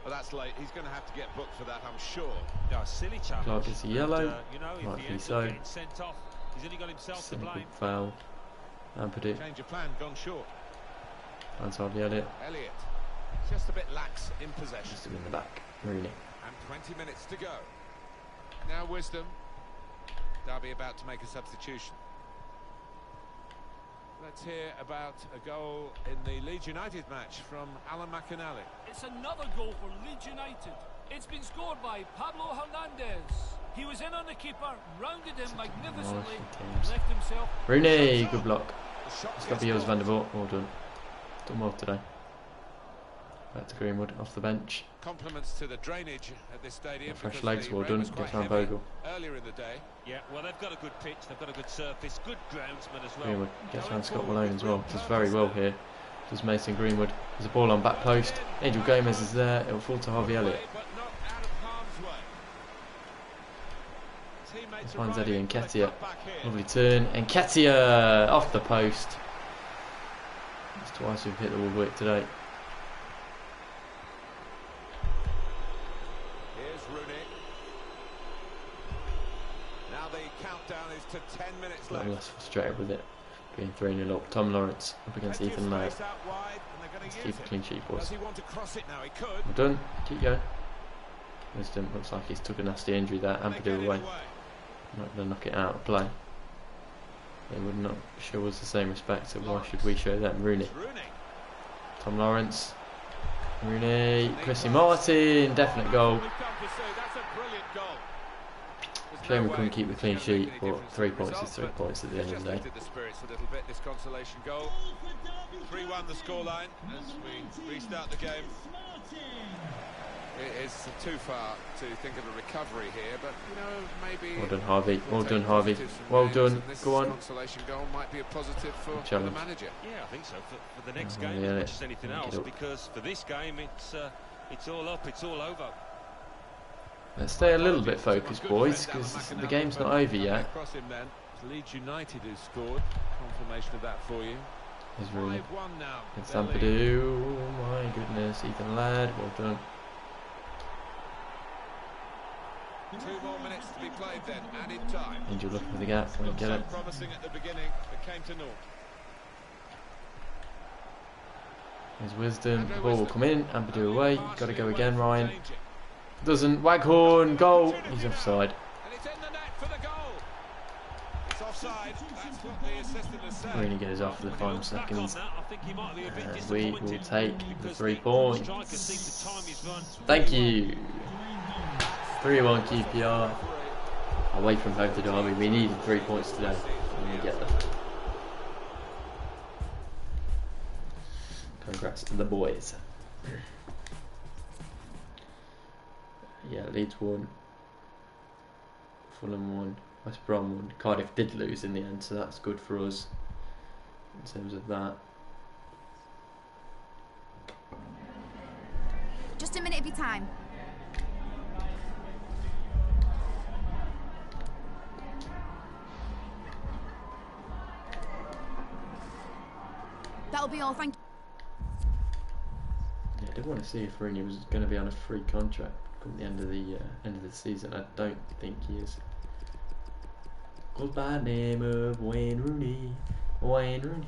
Well, that's late. He's going to have to get booked for that, I'm sure. Yeah, silly challenge. Clark gets a yellow. You know, if Rightfully he ends so. up getting sent off, he's only got himself to Simple blame. foul. Ampadu. Change of plan, gone short. That's Harvey Elliott. Elliott. Just a bit lax in possession. Just in the back. Rooney. And 20 minutes to go. Now Wisdom. Derby about to make a substitution. Let's hear about a goal in the Leeds United match from Alan McInally. It's another goal for Leeds United. It's been scored by Pablo Hernandez. He was in on the keeper, rounded him magnificently, and left himself. Rooney, good block. The It's got to be yours, Van der Voort. Well done. Done well today. Back to Greenwood off the bench. Compliments to the drainage at this stadium. Fresh because legs, the well rain done. was quite Gets round heavy Bogle. earlier in the day. Yeah, well, they've got a good pitch, they've got a good surface, good groundsman as well. Greenwood gets Going round Scott forward Malone with as well. real Does very well purpose here. Does Mason Greenwood. There's a ball on back post. Angel Gomez is there. It'll fall to Harvey Elliott. But not out of harm's way. Teammates This one's Eddie arriving for the Nketiah. cutback here. Lovely turn. Nketiah off the post. That's twice we've hit the woodwork today. Here's Rooney. Now the countdown is to 10 minutes A left. little less frustrated with it. Being 3-0 up. Tom Lawrence up against Plenty of Ethan Laird. space out wide, and they're gonna Let's use keep a it. clean sheet, Does boys. he want to cross it now? He could. Well done. Keep going. Wisdom looks like he's took a nasty injury there. And they get Ampadu it away. Not going to knock it out of play. They would not show us the same respect, so why should we show them? Rooney. It's Rooney. Tom Lawrence. Rooney. Chrissy Martin. Definite goal. We've come to see. That's a brilliant goal. There's Shame no we couldn't way keep the it's clean gonna make sheet, any but difference to 3 the points is result, 3 but points at the end it's of the just day. lifted the spirits a little bit, this consolation goal. 3-1 the scoreline as we restart the game. It is too far to think of a recovery here, but you know, maybe. Well done, Harvey. we'll Well take done, Harvey. positives from Well games, done. and this Go on. consolation goal might be a positive for the challenge. manager. Yeah, I think so, for the next Oh, game yeah, as much as anything pick it else, up. because for this game it's all up, it's all over. Let's stay a little bit focused, boys, because the game's not over yet. Across him then. It's Leeds United who scored. Confirmation of that for you. Here's Rooney. 5-1 now. It's They're leading. Ampadu. Oh my goodness. Ethan Laird. Well done. 2 more minutes to be played then, added time. Angel looking for the gap. Won't Looked get so it. promising at the beginning, but came to naught. Here's Wisdom. Andrew The ball will Wisdom. come in. Ampadu away. Got to Partially go away again, from Ryan. danger. Doesn't. Waghorn. Goal. He's offside. And it's in the net for the goal. It's offside. That's what the assistant has said. Rooney goes off for the When he final looks back on seconds. that, I think he might be a bit And we will disappointed take the because 3 the points. striker seemed to time his run. Thank you. 3-1 QPR. Away from home to Derby. We needed 3 points today. And we get them. Congrats to the boys. Yeah, Leeds won. Fulham won. West Brom won. Cardiff did lose in the end, so that's good for us in terms of that. Just a minute of your time. That'll be all, thank you. Yeah, I did want to see if Rooney was going to be on a free contract come the end of the season. I don't think he is. Goes by the name of Wayne Rooney. Wayne Rooney.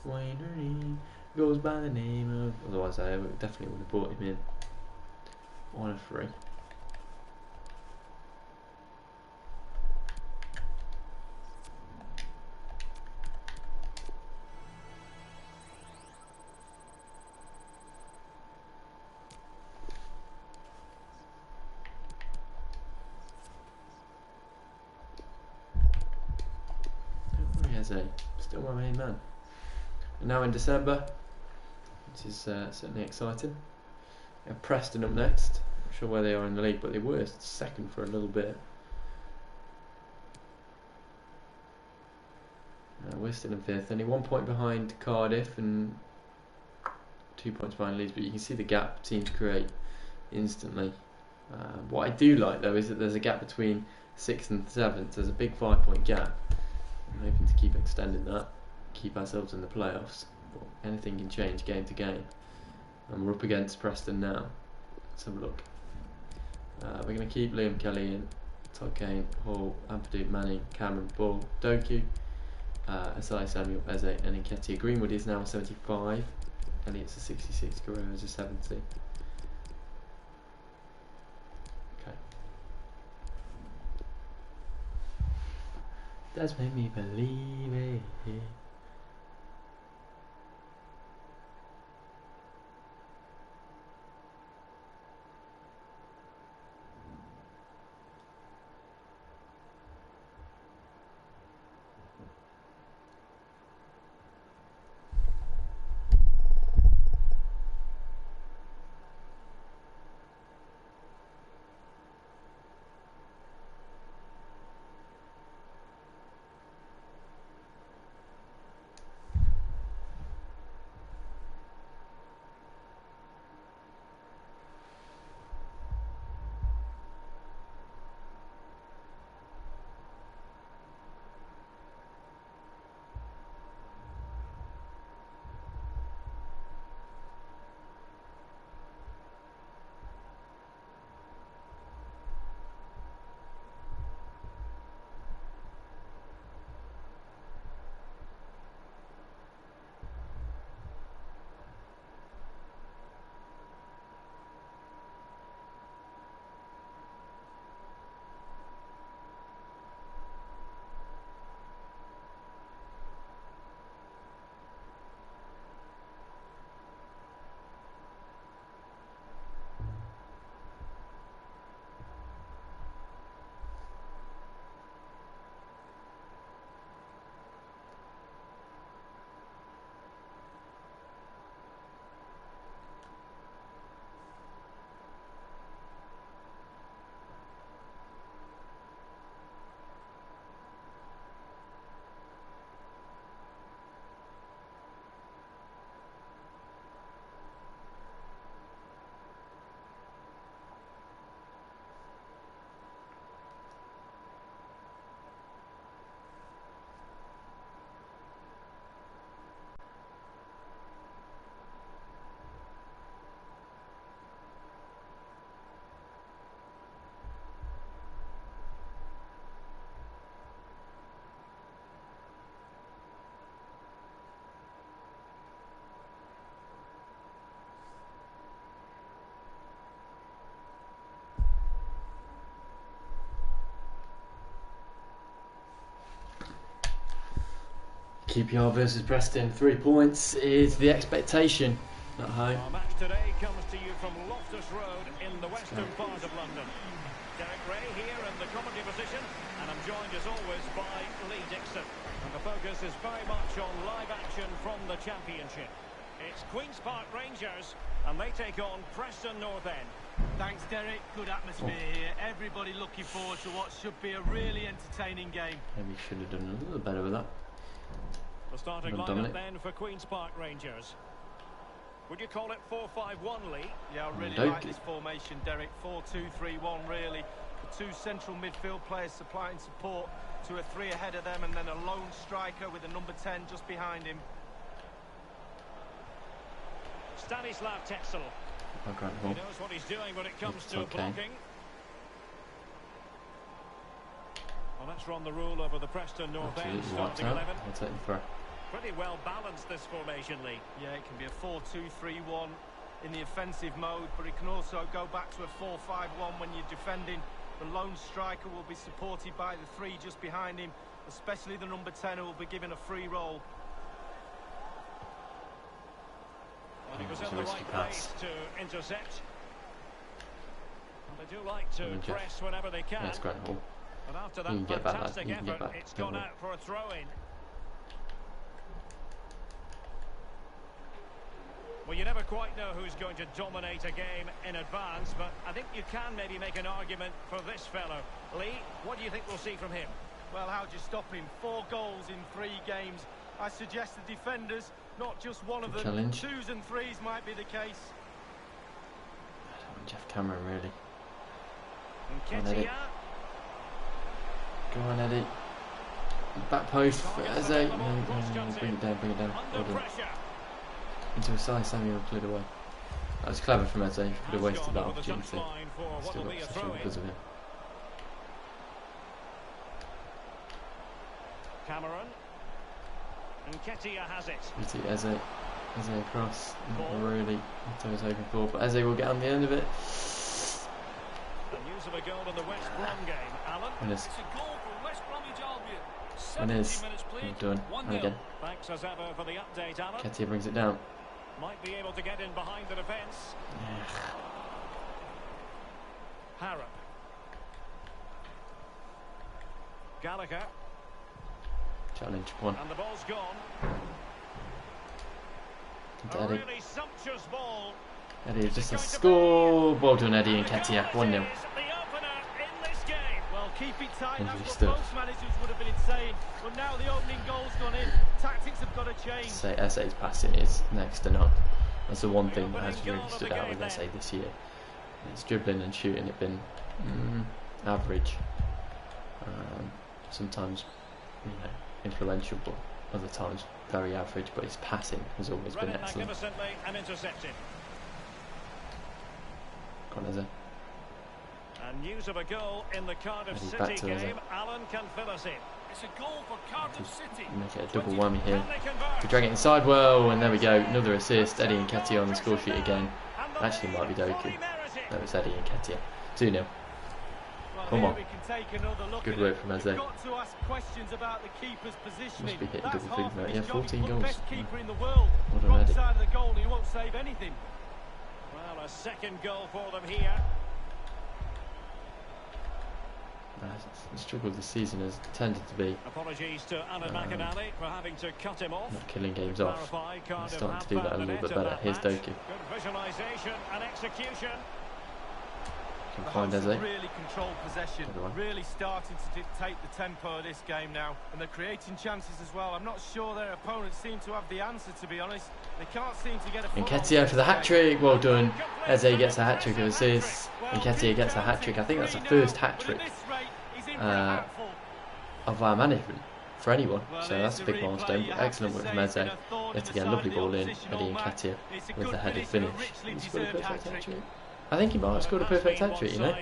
Wayne Rooney. Goes by the name of. Otherwise, I definitely would have brought him in on a free. Eze, still my main man. And now in December, which is certainly exciting. We have Preston up next. Not sure where they are in the league, but they were second for a little bit. We're still in 5th, only 1 point behind Cardiff and 2 points behind Leeds, but you can see the gap seems to create instantly. What I do like though is that there's a gap between 6th and 7th. There's a big 5-point gap. I'm hoping to keep extending that, keep ourselves in the playoffs. But anything can change game to game. And we're up against Preston now. Let's have a look. We're going to keep Liam Kelly in, Todd Kane, Hall, Ampadu, Manning, Cameron, Bull, Doku, Asai, Samuel, Eze, and Nketiah. Greenwood is now 75. Elliott's a 66. Guerrero's a 70. Okay. Does make me believe it. QPR versus Preston, 3 points is the expectation at home. Our match today comes to you from Loftus Road in the western part of London. Derek Ray here in the commentary position, and I'm joined as always by Lee Dixon. And the focus is very much on live action from the Championship. It's Queen's Park Rangers, and they take on Preston North End. Thanks, Derek. Good atmosphere here. Everybody looking forward to what should be a really entertaining game. Maybe should have done a little better with that. The starting lineup then for Queen's Park Rangers. Would you call it 4-5-1, Lee? Yeah, I really like this formation, Derek. 4-2-3-1, really. The two central midfield players supplying support to a three ahead of them, and then a lone striker with a number 10 just behind him. Stanislav Tetzel. He knows what he's doing when it comes to blocking. Well, that's run the rule over the Preston North End starting 11. Pretty well balanced, this formation, Lee. Yeah, it can be a 4-2-3-1 in the offensive mode, but it can also go back to a 4-5-1 when you're defending. The lone striker will be supported by the three just behind him, especially the number 10 who will be given a free roll. Well, he was in the right place to intercept. And they do like to press whenever they can. That's great. But after that fantastic effort, it's gone out for a throw-in. never quite know who's going to dominate a game in advance, but I think you can maybe make an argument for this fellow. Lee, what do you think we'll see from him? Well, how do you stop him? 4 goals in 3 games. I suggest the defenders, not just one of them. Challenge. 2s and 3s might be the case. I don't want Jeff Cameron, really. Go on, Eddie. Go on, Eddie. Back post for Eze. No, bring it down, bring it down. Well done. Into a side, Samuel cleared away. That was clever from Eze. Could have wasted that opportunity. Still got possession because of him. Cameron. And Ketia has it. Eze across. Not really what I was hoping for, but Eze will get on the end of it. The news of a goal in the West Brom game, Alan. Winners. It's a goal for West Bromwich Albion. Winners. 70 minutes played. Well done. And again. Thanks as ever for the update, Alan. Ketia brings it down. Might be able to get in behind the defence. Harrop. Gallagher. Challenge, one. And the ball's gone. A really sumptuous ball. Eddie just a score. Well done, Eddie and Ketia. 1-0. The opener in this game. Well, keep it tight. Injury That's stuff. what most managers would have been saying. But now the opening goal's gone in. Tactics have got to change. Say Eze's passing is next to none. That's the one thing that has really stood out with Eze this year. His dribbling and shooting have been average. Sometimes, influential, but other times very average. But his passing has always been excellent. And intercepted. Go on, Eze. And news of a goal in the Cardiff He's City back to game. Alan can fill us in. It's a goal for Cardiff City. Make it a double whammy here. To drag it inside well, and there we go. Another assist. Eddie and Ketia on the score sheet again. Actually, might be Doku. No, it's Eddie and Ketia. 2-0. Come on. Good work from Eze. Got to ask questions about the keeper's positioning. Must be hitting That's double figure. Yeah, 14 He's the goals. best keeper in the world. Well done, Wrong Eddie. side of the goal, he won't save anything. Well, a second goal for them here. The struggle of the season has tended to be Apologies to Alan McInally for having to cut him off. not killing games off. He's starting to do that a little bit better. Here's Doku. Good visualisation and execution. Can The find hosts Eze. have really controlled possession, Good one. really starting to dictate the tempo of this game now, and they're creating chances as well. I'm not sure their opponents seem to have the answer, to be honest. They can't seem to get a And foot on Ketia for the this hat game. trick. Well done. Eze gets a hat trick of assists. And Ketia gets a hat trick. I think that's the first hat trick of our management for anyone. So that's a big milestone. But excellent work from Eze. Yet again, lovely ball in. Eddie and Ketia with the headed finish. He scored a perfect hat trick. I think he might have scored a perfect hat trick, you know,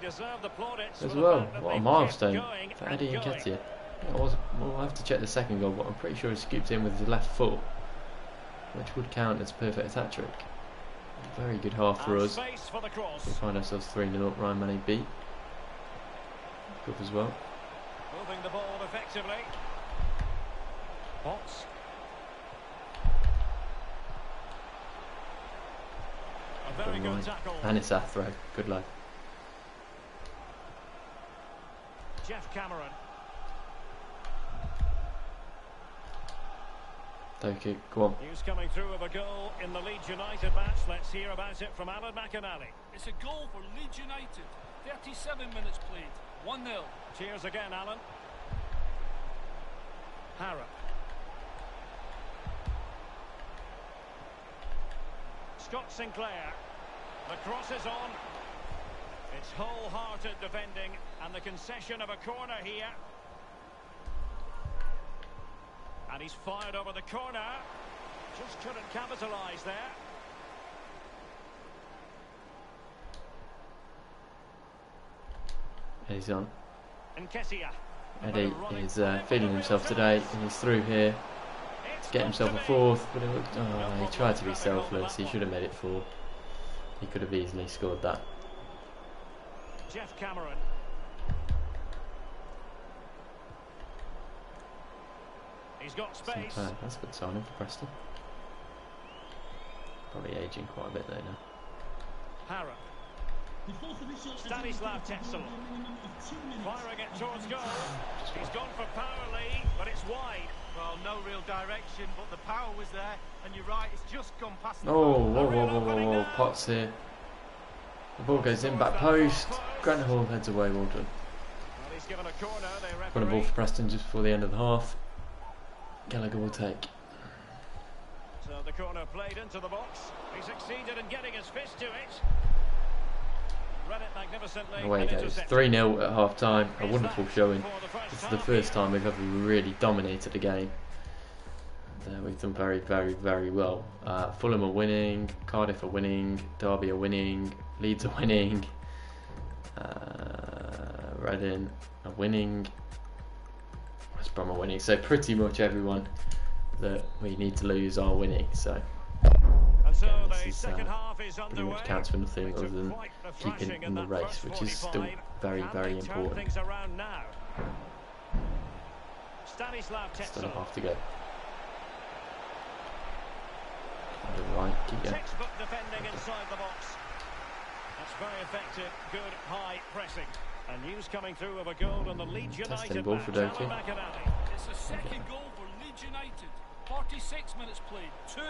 as well. What a milestone for Eddie and Ketia. We'll have to check the second goal, but I'm pretty sure he scooped in with his left foot, which would count as a perfect hat trick. Very good half for us. We find ourselves 3-0 up. Ryan Manning beat. Good as well. Moving the ball effectively. Potts. A very good tackle. And it's our throw. Good luck. Jeff Cameron. Doku, go on. News coming through of a goal in the Leeds United match. Let's hear about it from Alan McInally. It's a goal for Leeds United. 37 minutes played. 1-0. Cheers again, Alan. Harrop. Scott Sinclair. The cross is on. It's wholehearted defending and the concession of a corner here. And he's fired over the corner. Just couldn't capitalise there. Eddie's on. And Ketia. Eddie is feeling himself today, and he's through here to get himself a fourth. But it looked, he tried to be selfless. He should have made it 4. He could have easily scored that. Jeff Cameron. He's got space. That's a good signing for Preston. Probably aging quite a bit there now. Harrop. The fourth official has Stanislav indicated Tetzel there will be a minimum of 2 minutes. firing it towards goal. He's gone for power, Lee, but it's wide. Well, no real direction, but the power was there, and you're right, it's just gone past the Oh, goal. whoa, Potts here. The ball goes in, back post. Grant Hall heads away, well done. Well, he's given a corner, the Got a ball referee. for Preston just before the end of the half. Gallagher will take. So the corner played into the box. He succeeded in getting his fist to it. Read it magnificently. Away it goes. 3-0 at half time. A wonderful showing. This is the first time we've ever really dominated a game. And, we've done very, very, very well. Fulham are winning. Cardiff are winning. Derby are winning. Leeds are winning. Reading are winning. West Brom are winning. So pretty much everyone that we need to lose are winning. So. So yeah, the this second is, half is pretty underway. much counts for nothing other than keeping in the race, which is still very, very important. Things around now. Stanislav Tetzel. Still a half to go. Right, keep going. Textbook defending inside the box. That's very effective. Good high pressing. And news coming through of a goal on the Leeds United ball for match. Doki. Alan McInally. It's a second goal for Leeds United. 46 minutes played, 2-0.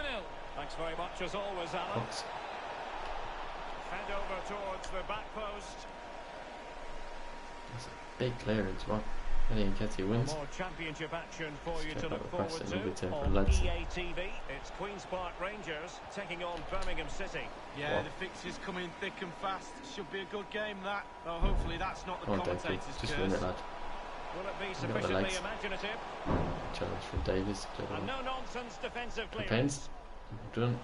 Thanks very much as always, Alan. Potts. Head over towards the back post. That's a big clearance, right? Eddie Nketiah wins. More championship action for you to Step look up the forward press and we'll to return for on Leeds. EA TV. It's Queen's Park Rangers taking on Birmingham City. Yeah, What? the fixtures coming thick and fast. Should be a good game, that. Though hopefully that's not the Come on, Doki. commentator's Just curse. win it, lad. Will it be got the sufficiently legs. imaginative? Challenge from Davies. Clear And the no nonsense defensive clearance. Pains. Well done.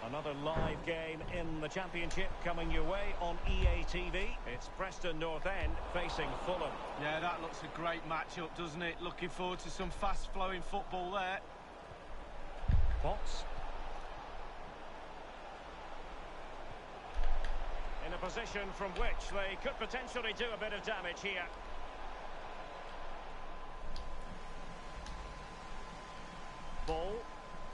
Another live game in the Championship coming your way on EA TV. It's Preston North End facing Fulham. Yeah, that looks a great match-up, doesn't it? Looking forward to some fast-flowing football there. Potts. In a position from which they could potentially do a bit of damage here. Ball.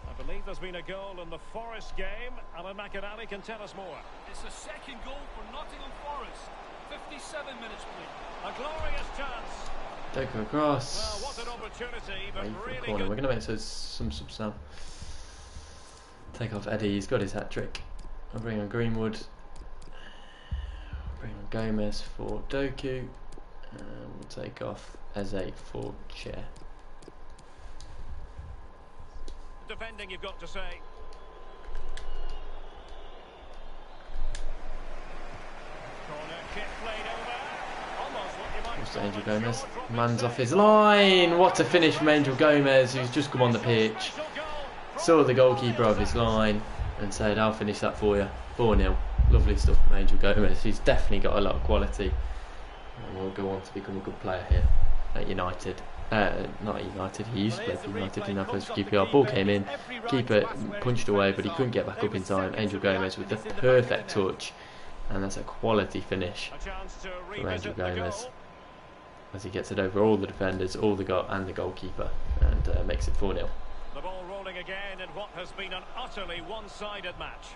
I believe there's been a goal in the Forest game. Alan McInally can tell us more. It's a second goal for Nottingham Forest. 57 minutes played. A glorious chance. Doku across. Well, what an opportunity, but Away for the really corner. good. We're going to make some subs now. Take off Eddie. He's got his hat trick. I'll bring on Greenwood. Bring on Gomez for Doku. And we'll take off Eze for Chair. Defending, you've got to say. Corner kick played over. Almost what you might What's call Angel a Gomez? jaw dropping Man's save. off his line. What a finish from Angel Gomez, who's just come on the pitch. Saw the goalkeeper of his line and said, I'll finish that for you. 4-0. Lovely stuff from Angel Gomez. He's definitely got a lot of quality. And will go on to become a good player here at United. Not at United, he used to play for United in our first QPR. Ball came in, keeper punched away, but he couldn't get back up in time. Angel Gomez with the perfect touch, and that's a quality finish from Angel Gomez as he gets it over all the defenders, all the and the goalkeeper, and makes it 4-0. The ball rolling again in what has been an utterly one-sided match.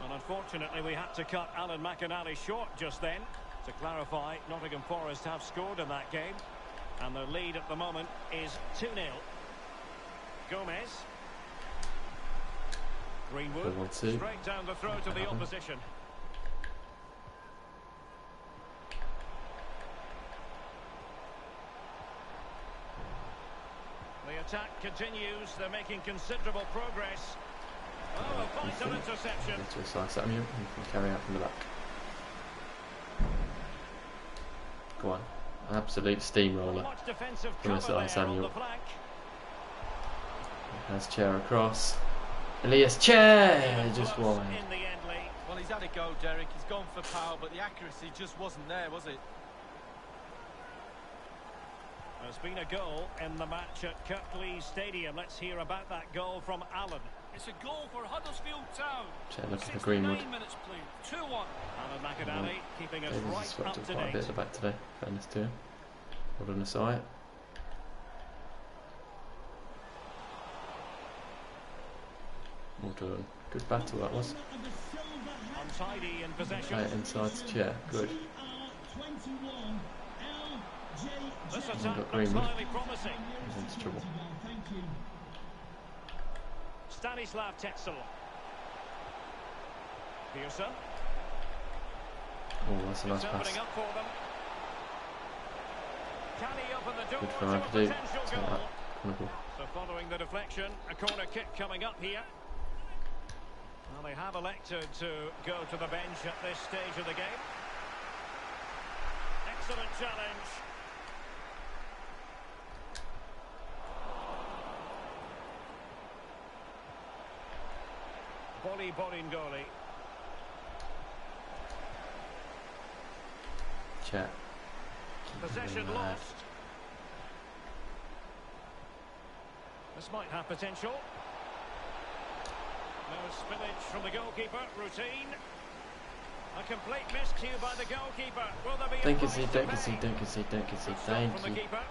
And unfortunately we had to cut Alan McInally short just then. To clarify, Nottingham Forest have scored in that game, and their lead at the moment is 2-0. Gomez. Greenwood, straight down the throat of the opposition. The attack continues, they're making considerable progress. Oh, a vital interception. To a slice at him, you can carry out from the back. Go on. Absolute steamroller from Asai Samuel. Has Chair across. Elias Chair just wide. Well, he's had a go, Derek. He's gone for power, but the accuracy just wasn't there, was it? There's been a goal in the match at Kirklees Stadium. Let's hear about that goal from Allen. It's a goal for Huddersfield Town. Chair looking for Greenwood. 69 minutes played, 2-1. Alan McInally keeping us Davies has right swept up up to quite a date. bit at the back today. Fairness to him. Well done, Asai. Well done. Good battle that was. tidy in possession. Play it inside to Chair. Good. This Got attack looks Greenwood. highly promising. He's into trouble. Stanislav Tetzel. Pearson. Oh, that's a nice It's pass. opening up for them. Can he open the door Good for to a RTG. potential Take goal? that. Corner ball. So following the deflection, a corner kick coming up here. Well, they have elected to go to the bench at this stage of the game. Excellent challenge. Bolingoli. Chair. Possession lost. This might have potential. No spillage from the goalkeeper. Routine. A complete miscue by the goalkeeper. Will there be Don't a concede, price don't to concede, pay? don't concede, don't concede. Good stop Thank from the you. keeper.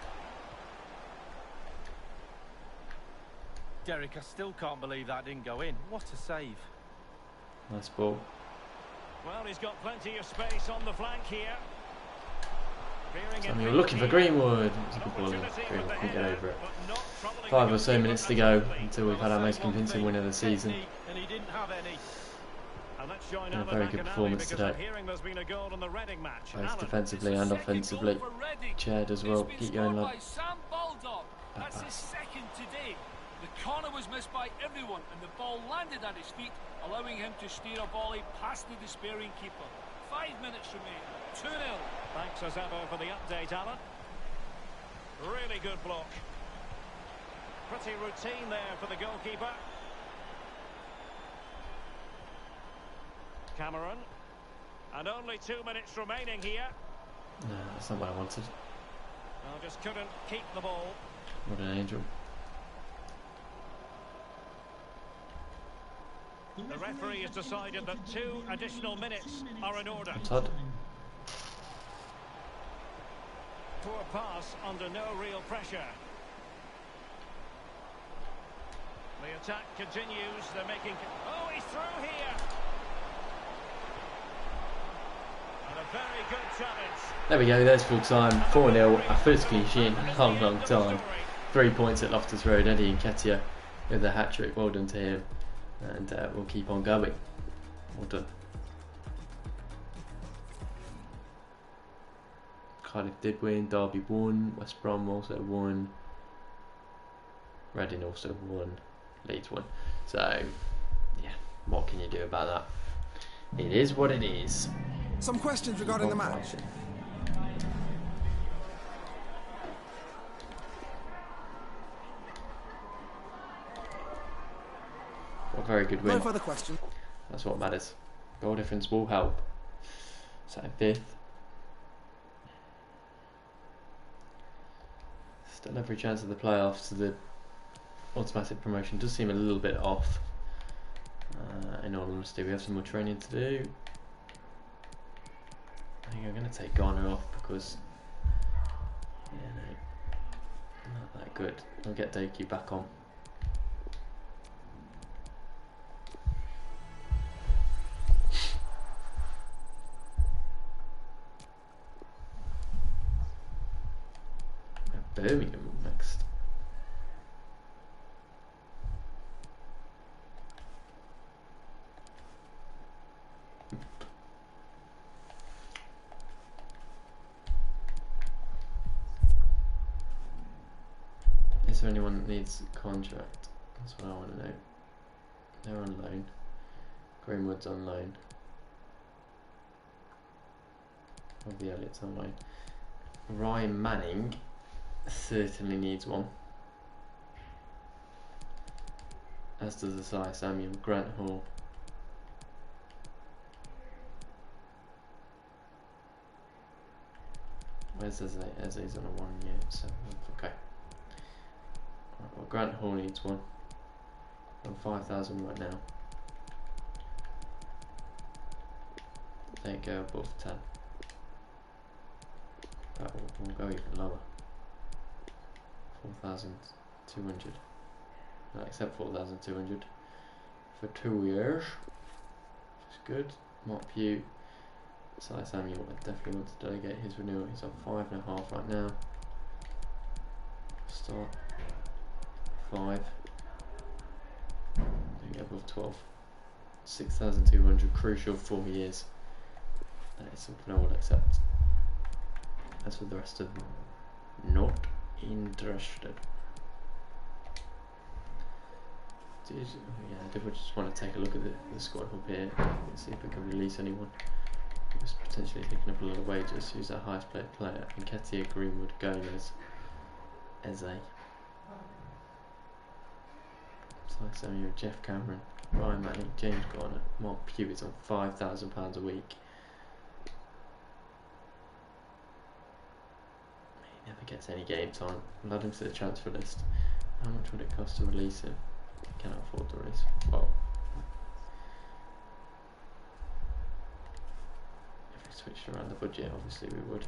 Derek, I still can't believe that didn't go in. What a save. Nice ball. Well, he's got plenty of space on the flank here. And you're looking for Greenwood. It was a good ball. Greenwood couldn't get over it. 5 or so minutes to go until we've had our most convincing win of the season. And he didn't have any. And let's join And a very good performance today. Both defensively and offensively. Chaired as well. Keep going, lad. That's his second today. The corner was missed by everyone and the ball landed at his feet, allowing him to steer a volley past the despairing keeper. 5 minutes remain. 2-0. Thanks as ever for the update, Alan. Really good block. Pretty routine there for the goalkeeper. Cameron. And only 2 minutes remaining here. No, that's not what I wanted. Well, just couldn't keep the ball. What an angel. The referee has decided that 2 additional minutes are in order. Todd. Poor pass under no real pressure. The attack continues. They're making... Oh, he's through here. And a very good challenge. There we go, there's full time. 4-0. Our first clean sheet in a long, long time. 3 points at Loftus Road. Eddie Nketiah with the hat-trick. Well done to him. And we'll keep on going. Well done. Cardiff did win. Derby won. West Brom also won. Reading also won. Leeds won. So, yeah, what can you do about that? It is what it is. Some questions regarding the match. A very good win. No further questions. That's what matters. Goal difference will help. So 5th. Still every chance of the playoffs. The automatic promotion does seem a little bit off. In all honesty, we have some more training to do. I think I'm going to take Garner off because, yeah, no, not that good. I'll get Doku back on. Birmingham next. Is there anyone that needs a contract? That's what I want to know. They're on loan. Greenwood's on loan. Bobby Elliott's on loan. Ryan Manning certainly needs one. As does Asai Samuel. Grant Hall. Where's Eze? Eze's on a 1 year, so okay. Right, well, Grant Hall needs one. On 5,000 right now. They go above 10. That will go even lower. 4,200. No, except 4,200 for 2 years. Which is good. Mark Pugh. Sai Samuel, I definitely want to delegate his renewal. He's on 5.5 right now. Start 5. Don't get above 12. 6,200, crucial 4 years. That is something I will accept. As for the rest of them, not interested. Yeah, I did just want to take a look at the squad up here and see if we can release anyone who's potentially taking up a lot of wages. Who's our highest paid player? Nketiah, Greenwood, Gomez, Eze, Sai Samuel, Jeff Cameron, Ryan Manning, James Garner, Mark Pugh is on £5,000 a week. He never gets any game time. I'll add him to the transfer list. How much would it cost to release him? Cannot afford to release. Well, if we switched around the budget, obviously we would.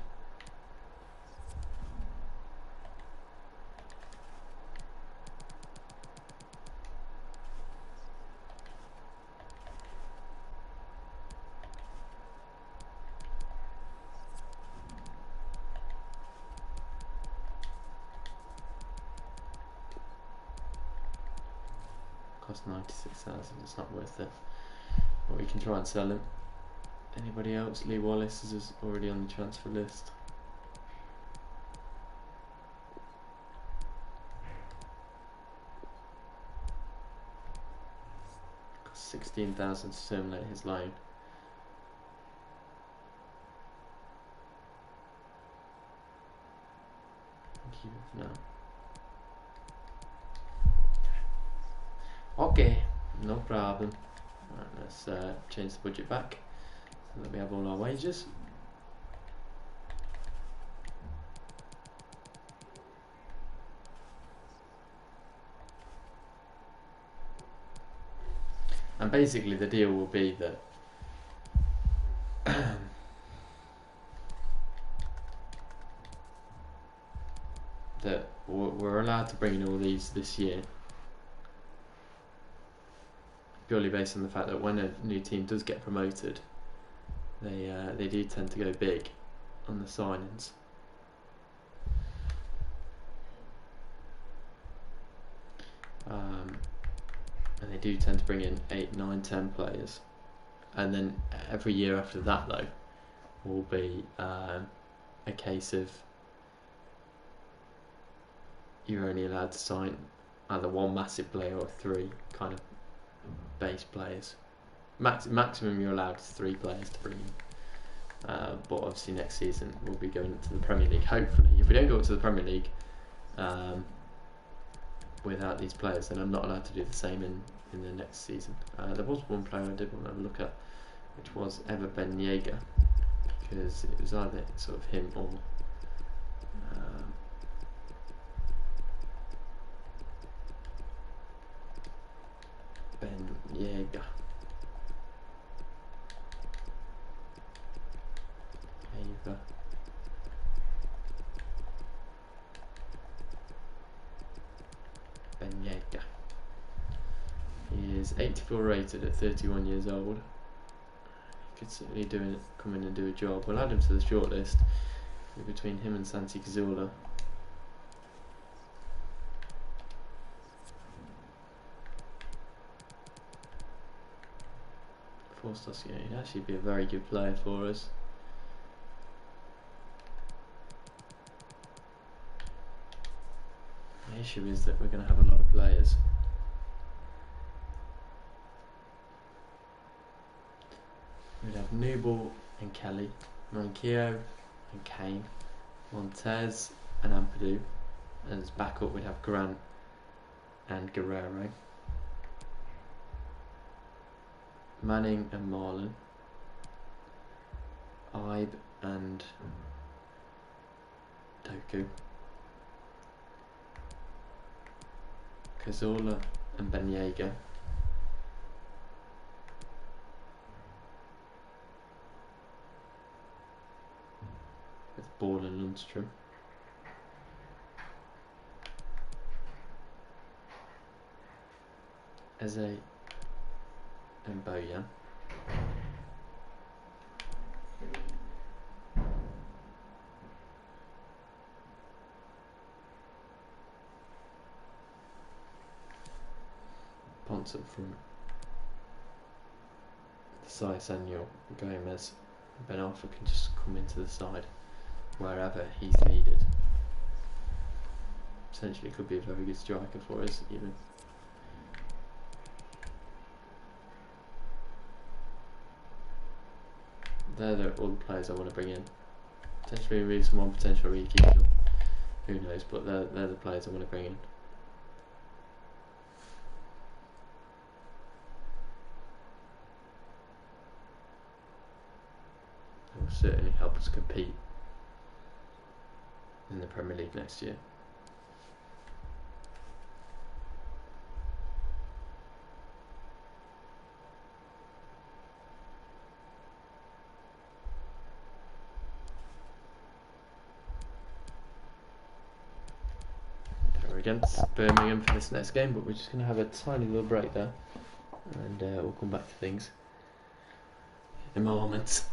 Cost 96,000. It's not worth it. But we can try and sell him. Anybody else? Lee Wallace is already on the transfer list. Cost 16,000 to terminate his loan. Keep it for now. Okay, no problem. Right, let's change the budget back so that we have all our wages. And basically the deal will be that that we're allowed to bring in all these this year, purely based on the fact that when a new team does get promoted, they do tend to go big on the signings. And they do tend to bring in 8, 9, 10 players, and then every year after that though will be a case of you're only allowed to sign either one massive player or 3 kind of base players. Maximum you're allowed is 3 players to bring in. But obviously next season we'll be going to the Premier League. Hopefully, if we don't go up to the Premier League without these players, then I'm not allowed to do the same in the next season. There was one player I did want to look at, which was Ever Ben Yeager, because it was either sort of him or Ben Yeager. Ben Yeager. He is 84 rated at 31 years old. He could certainly come in and do a job. We'll add him to the shortlist. Between him and Santi Cazorla. He'd actually be a very good player for us. The issue is that we're going to have a lot of players. We'd have Newball and Kelly, Manquillo and Kane, Montez and Ampadu, and as backup we'd have Grant and Guerrero, Manning and Marlon, Ibe and Doku, Cazorla and Ben Yeager, with Ball and Lundstrom, Eze and Bojan, wants up front. Sai Samuel, Gomez, Ben Arfa can just come into the side wherever he's needed. Potentially could be a very good striker for us even. They're all the players I want to bring in. Potentially remove someone, potentially keep them. Who knows, but they're the players I want to bring in. It will certainly help us compete in the Premier League next year. We're against Birmingham for this next game, but we're just going to have a tiny little break there, and we'll come back to things in a moment.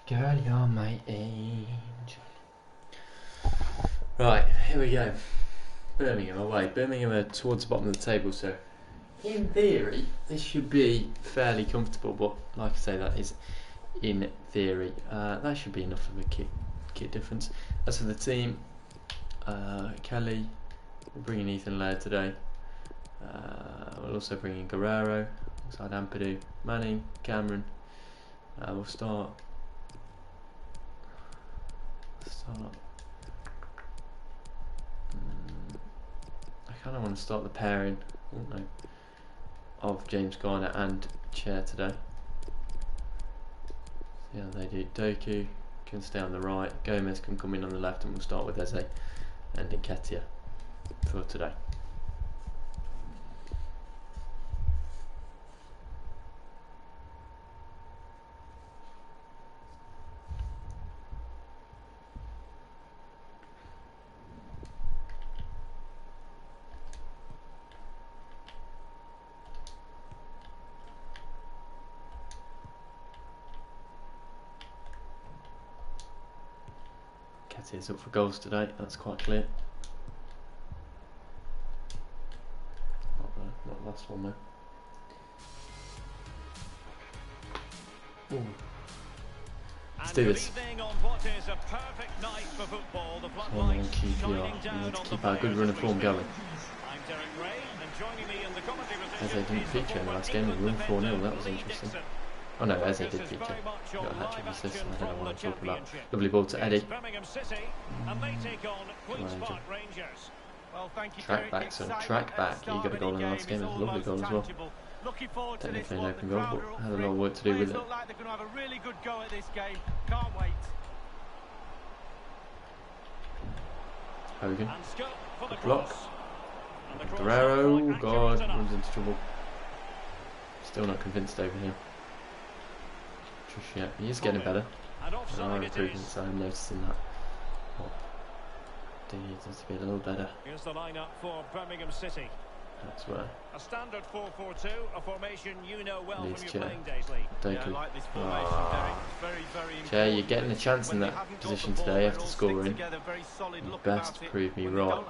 Girl, you're my angel. Right, here we go. Birmingham away. Birmingham are towards the bottom of the table, so in theory this should be fairly comfortable, but like I say, that is in theory. That should be enough of a kit difference. As for the team, Kelly, we're bringing Ethan Laird today. We'll also bring in Guerrero alongside Ampadu, Manning, Cameron. We'll start. I kind of want to start the pairing, of James Garner and Chair today. Yeah, they do. Doku can stay on the right, Gomez can come in on the left, and we'll start with Eze and Nketiah for today. Nketiah's up for goals today, that's quite clear. Not the last one though. Ooh. Let's do this. Come on, QPR. We need to keep our good run of form going. Eze didn't feature in the last game, we won 4-0, that was interesting. Oh no, Eze did feature. Got a hat-trick assist, I don't know what I'm talking about. Lovely ball to Eddie. Track back, son, track back. He got a goal in the last game, it was a lovely goal as well. Technically an open goal, but had a lot of work to do with it. Hogan, good block. Guerrero, God, runs into trouble. Still not convinced over here. Tricia, he is getting better. There are improvements, I'm noticing that. Oh, he needs to be a little better. Here's the lineup for Birmingham City. That's where. A standard 4-4-2, a formation you know well from your playing days, Lee. I like this formation, Derek. Very, very important. Chair, you're getting a chance in that position today after scoring. You best prove me right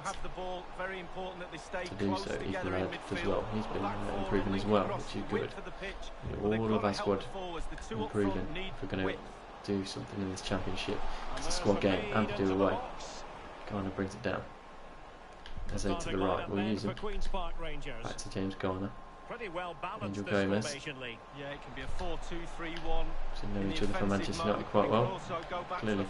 to do so. Ethan Ladd as well. He's been improving as well, which is good. All of our squad improving if we're going to do something in this championship. It's a squad game. Ampadu away. Kind of brings it down. Eze to the right, we'll use him. Back to James Garner. Angel Gomez. Yeah, it can be a 4-2-3-1. So know each other from Manchester United quite well. Clearly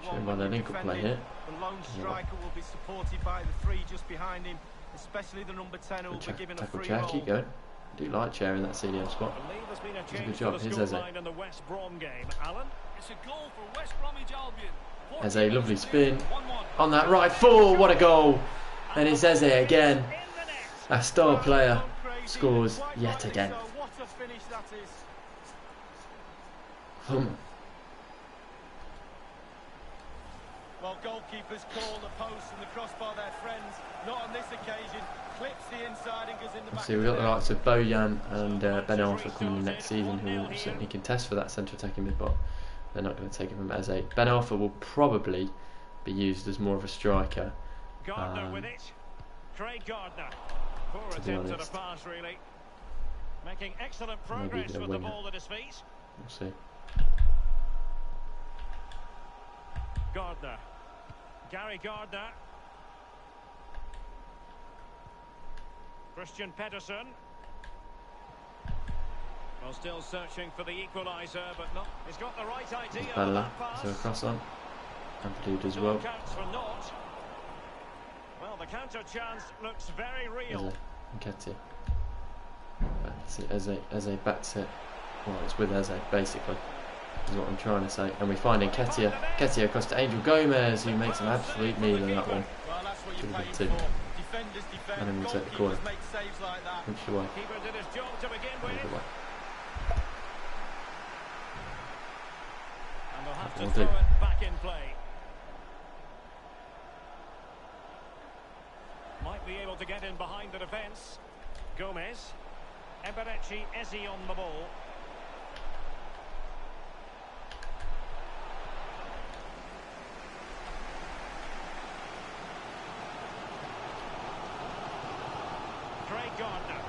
shown by their link-up play here. The lone striker will be supported by the three just behind him, especially the number 10 who will be given a free Chair, keep going. I do like Chair in that CDM spot. Does a good job. Here's Eze. Eze, lovely spin. On that right foot, what a goal! And it's Eze again. A star player scores yet again. What a finish that is. Well, goalkeepers call the post and the crossbar their friends. Not on this occasion. Clips the inside and goes in the back. See, we've got the likes of Bojan and Ben Arthur coming in next season, who will certainly contest for that centre attacking mid, but they're not going to take it from Eze. Ben Arthur will probably be used as more of a striker. Gardner with it. Craig Gardner. Poor attempt at a pass, really. Making excellent progress with the ball at his feet. We'll see. Gardner. Gary Gardner. Christian Pedersen. Well, still searching for the equaliser, but not. He's got the right idea. Bella, so a cross on. Ampadu as well. Well, the counter chance looks very real. Nketiah. Eze backs it. Well, it's with Eze, basically, is what I'm trying to say. And we find Nketiah. Nketiah across to Angel Gomez, who makes an absolute meal in that one. Should have been 2. And then we'll take the corner. Which way? And they'll have to throw it back in play. Might be able to get in behind the defence. Gomez. Eberechi Eze on the ball. Craig Gardner.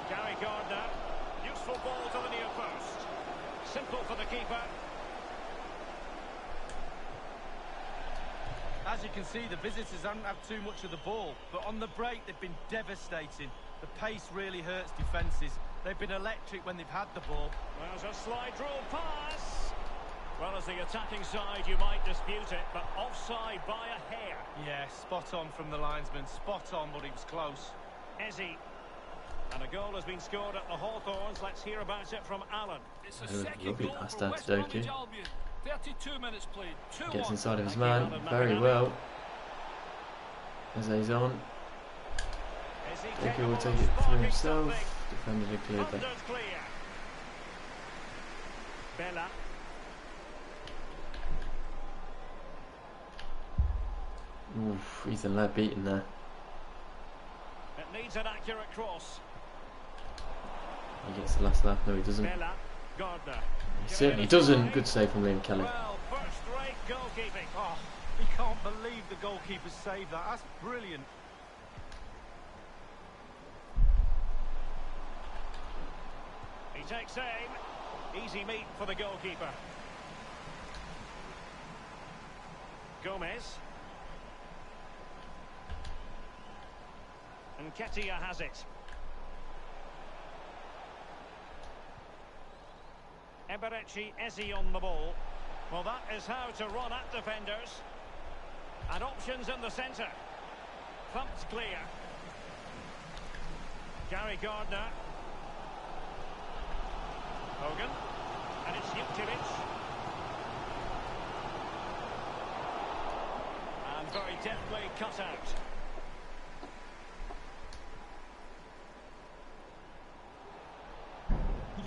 Gary Gardner. Useful ball to the near post. Simple for the keeper. As you can see, the visitors haven't had too much of the ball, but on the break they've been devastating. The pace really hurts defences. They've been electric when they've had the ball. There's a slide rule pass. Well, as the attacking side, you might dispute it, but offside by a hair. Yeah, spot on from the linesman. Spot on, but it was close. Eze. And a goal has been scored at the Hawthorns. Let's hear about it from Alan. It's a second goal for West Bromwich Albion. 32 minutes played. Gets inside of his man very well. Eze's on. Doku will take it for himself. Defended it cleared there. Bella. Oof, Ethan Ladd beaten there. It needs an accurate cross. He gets the last laugh. No, he doesn't. Bella. Gardner. He certainly doesn't. Good save from Liam Kelly. Well, first-rate goalkeeping. Oh, he can't believe the goalkeeper saved that. That's brilliant. He takes aim. Easy meet for the goalkeeper. Gomez. And Ketia has it. Eberechi Eze on the ball. Well, that is how to run at defenders. And options in the centre. Thumped clear. Gary Gardner. Hogan. And it's Jukjevic. And very deftly cut out.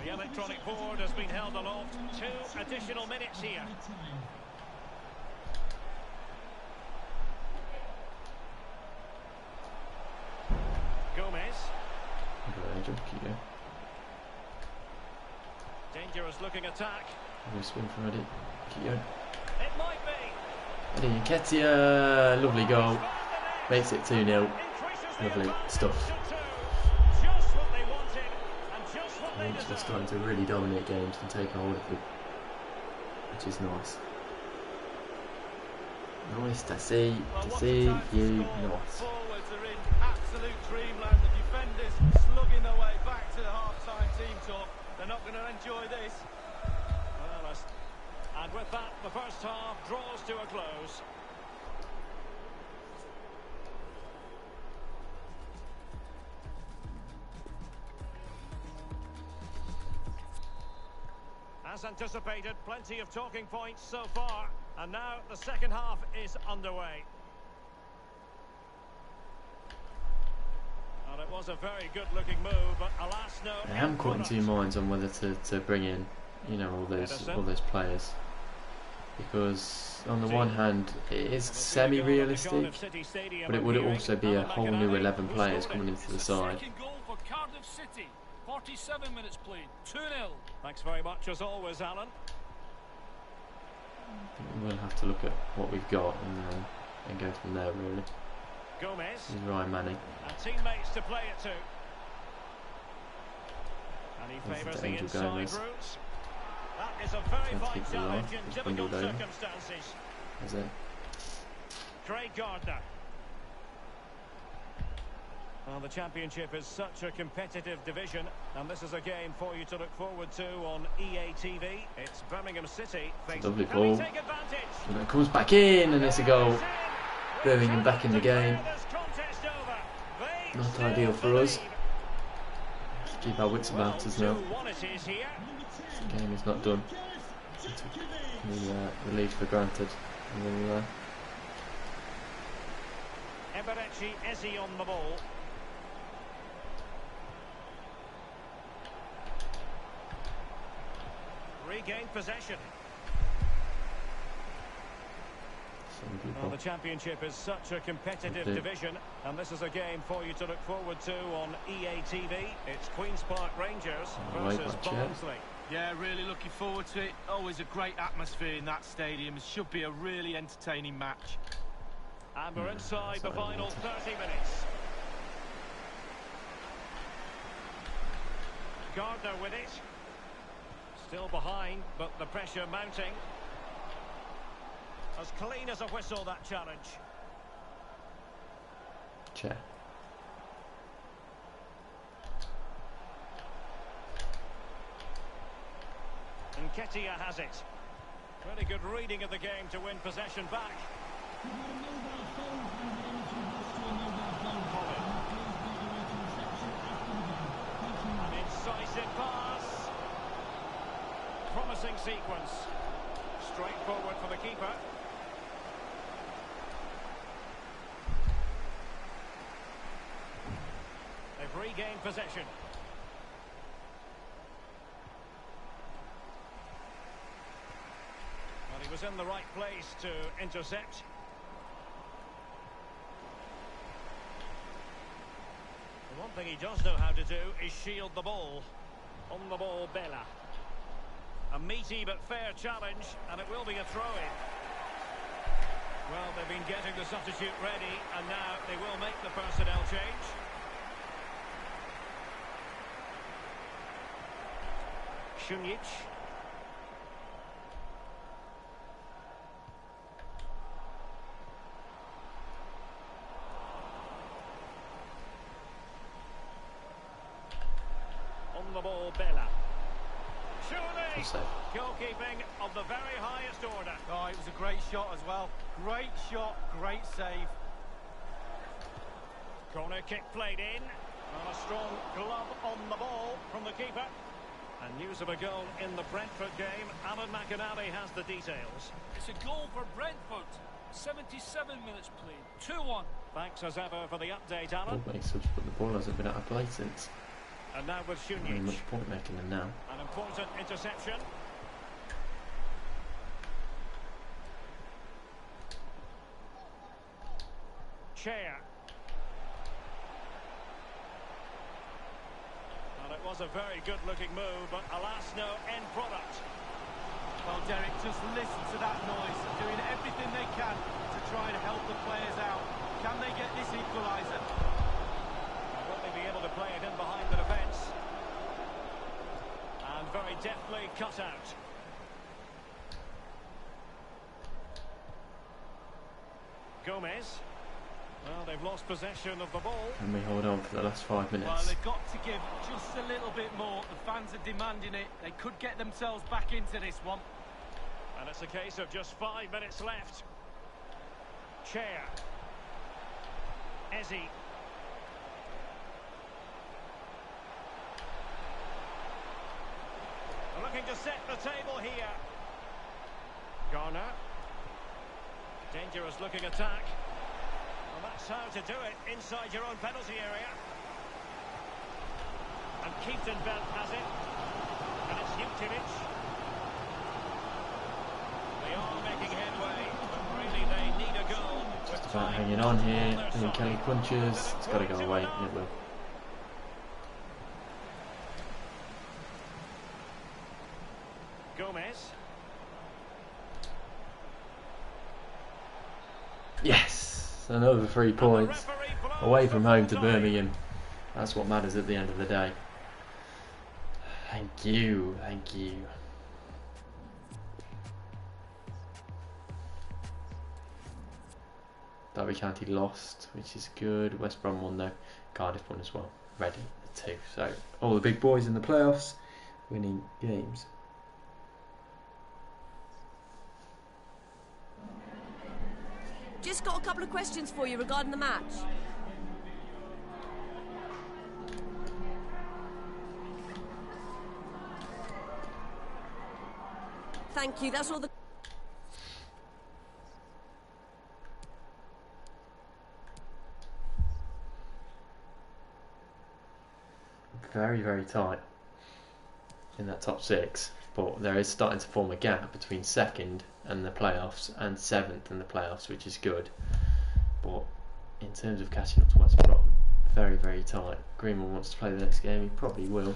The electronic board has been held aloft. 2 additional minutes here. Gomez. Dangerous looking attack. Swing from Eddie. Keto. It might be. Eddie Nketiah. Lovely goal. Makes it 2-0. Lovely stuff. Just what they wanted and just what they We're deserved. starting to really dominate games and take hold of them, which is nice. Nice to see you. Nice. Forwards are in absolute dreamland. The defenders slugging their way back to the half-time team talk. They're not going to enjoy this. Well, and with that, the first half draws to a close. As anticipated, plenty of talking points so far, and now the second half is underway. Well, it was a very good-looking move, but alas, no. I am caught in two minds on whether to bring in, you know, all those players, because on the one hand it is semi-realistic, but it would also be a whole new 11 players coming into the side. Second goal for Cardiff City. 47 minutes played. 2-0. Thanks very much as always, Alan. We'll have to look at what we've got and go from there, really. Gomez. This is Ryan Manning. And teammates to play it to. And he favours the inside Gomez. routes. That is a very fine challenge in difficult over. circumstances. Is it? Craig Gardner. Well, the Championship is such a competitive division, and this is a game for you to look forward to on EA TV. It's Birmingham City. Lovely Can he ball. take advantage? And it comes back in, and it's a goal. Birmingham back in the game. Not ideal for us. Let's keep our wits about us now. The game is not done. The lead for granted. Eberechi Eze on the ball. Regained possession. Well, the Championship is such a competitive division, and this is a game for you to look forward to on EA TV. It's Queen's Park Rangers versus Barnsley. Yeah, really looking forward to it. Always a great atmosphere in that stadium. It should be a really entertaining match. And we're inside the final 30 minutes. Gardner with it. Still behind, but the pressure mounting. As clean as a whistle, that challenge. Chair. And Ketia has it. Really good reading of the game to win possession back. An incisive pass. Promising sequence. Straightforward for the keeper. They've regained possession. Well, he was in the right place to intercept. The one thing he does know how to do is shield the ball. On the ball, Bella. A meaty but fair challenge, and it will be a throw-in. Well, they've been getting the substitute ready, and now they will make the personnel change. Šunjić. On the ball, Bella. Surely, goalkeeping of the very highest order. Oh, it was a great shot as well. Great shot, great save. Corner kick played in. And a strong glove on the ball from the keeper. And news of a goal in the Brentford game. Alan McInally has the details. It's a goal for Brentford. 77 minutes played. 2-1. Thanks as ever for the update, Alan. But the ball hasn't been out of play since. And now with Very Šunjić. much point making them now. An important interception. Chair. Well, it was a very good-looking move, but alas, no end product. Well, Derek, just listen to that noise. Doing everything they can to try and help the players out. Can they get this equaliser? Will they be able to play it in behind the defence? And very deftly cut out. Gomez. Well, they've lost possession of the ball. And we hold on for the last 5 minutes. Well, they've got to give just a little bit more. The fans are demanding it. They could get themselves back into this one. And it's a case of just 5 minutes left. Chair. Eze. Looking to set the table here. Garner. Dangerous looking attack. Well, that's how to do it inside your own penalty area. And Kieftenbelt has it. And it's Jutjevic. They are making headway, but really they need a goal. Just about hanging on here. Then Kelly punches. It's got to go away, and it will. Gomez. Yes! Another 3 points. Away from home to Birmingham. That's what matters at the end of the day. Thank you, thank you. Derby County lost, which is good. West Brom won though. Cardiff won as well. Reading the 2. So all the big boys in the playoffs winning games. Just got a couple of questions for you regarding the match. Thank you, that's all the... Very, very tight in that top 6, but there is starting to form a gap between 2nd and the playoffs and 7th in the playoffs, which is good. But in terms of catching up to West Brom, very, very tight. Greenwood wants to play the next game, he probably will.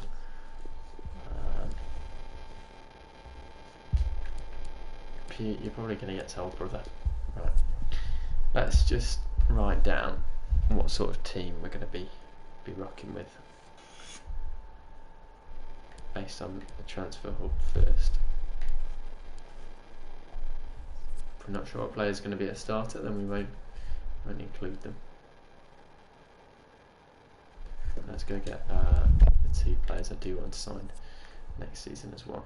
Pete, you're probably going to get told, brother. Right. Let's just write down what sort of team we're going to be rocking with, based on the transfer hub first. If we're not sure what player is going to be a starter, then we won't include them. Let's go get the 2 players I do want to sign next season as well.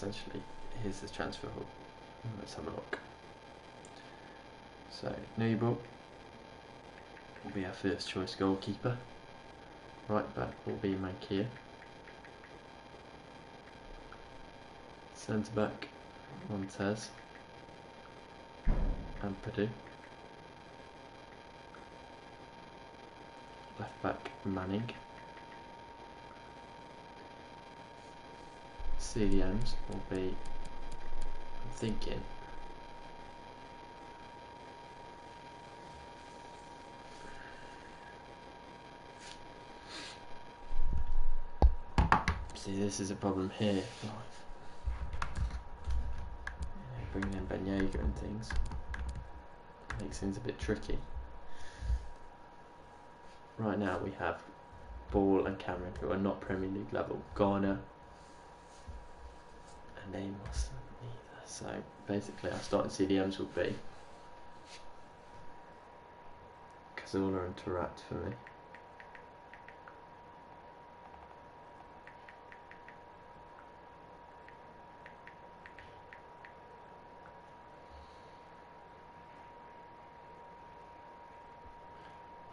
essentially, here's the transfer hub. Let's have a look. So, Newball will be our first choice goalkeeper. Right back will be Mankia. Centre back, Montez and Purdue. Left back, Manning. CDMs will be, I'm thinking, see, this is a problem here. Bringing in Banyega and things makes things a bit tricky. Right now we have Ball and Cameron, who are not Premier League level. Garner and Amos neither. So basically our starting CDMs would be Cazorla and Tarat for me.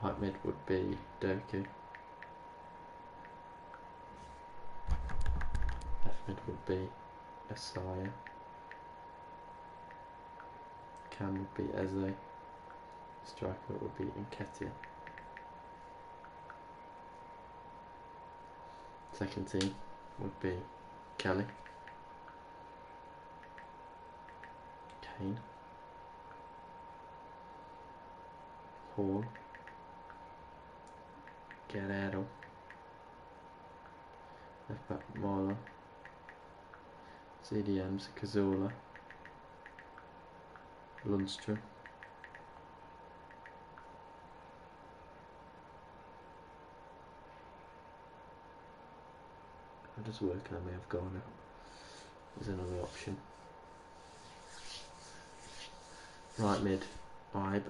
Right mid would be Doku. Left mid would be Asaya. Cam would be Eze. Striker would be Nketiah. Second team would be Kelly, Kane, Hall, Guerrero, left back Marla, CDMs Cazorla, Lundstrom, I'm just working, I may have gone now. There's another option. Right mid, Ibe.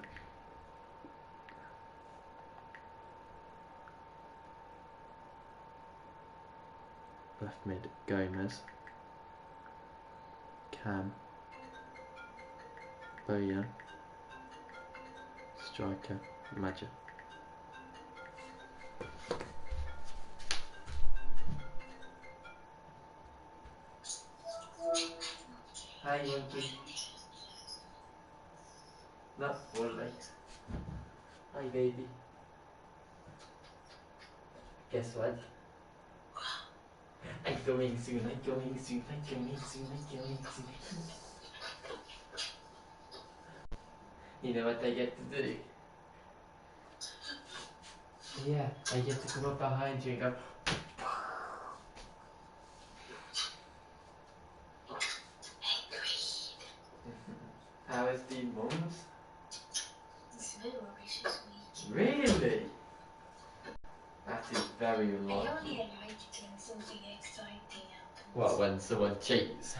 Left mid, Gomez. Cam. Bojan. Striker, Maja. Hi, monkey. Not alright. Hi, baby. Guess what? I'm coming soon, I'm coming soon, I'm coming soon, I'm coming soon. You know what I get to do? Yeah, I get to come up behind you and go. How is the mums? It's very sweet. Really? That is very I unlikely. only like it when something exciting happens. What, when someone cheats?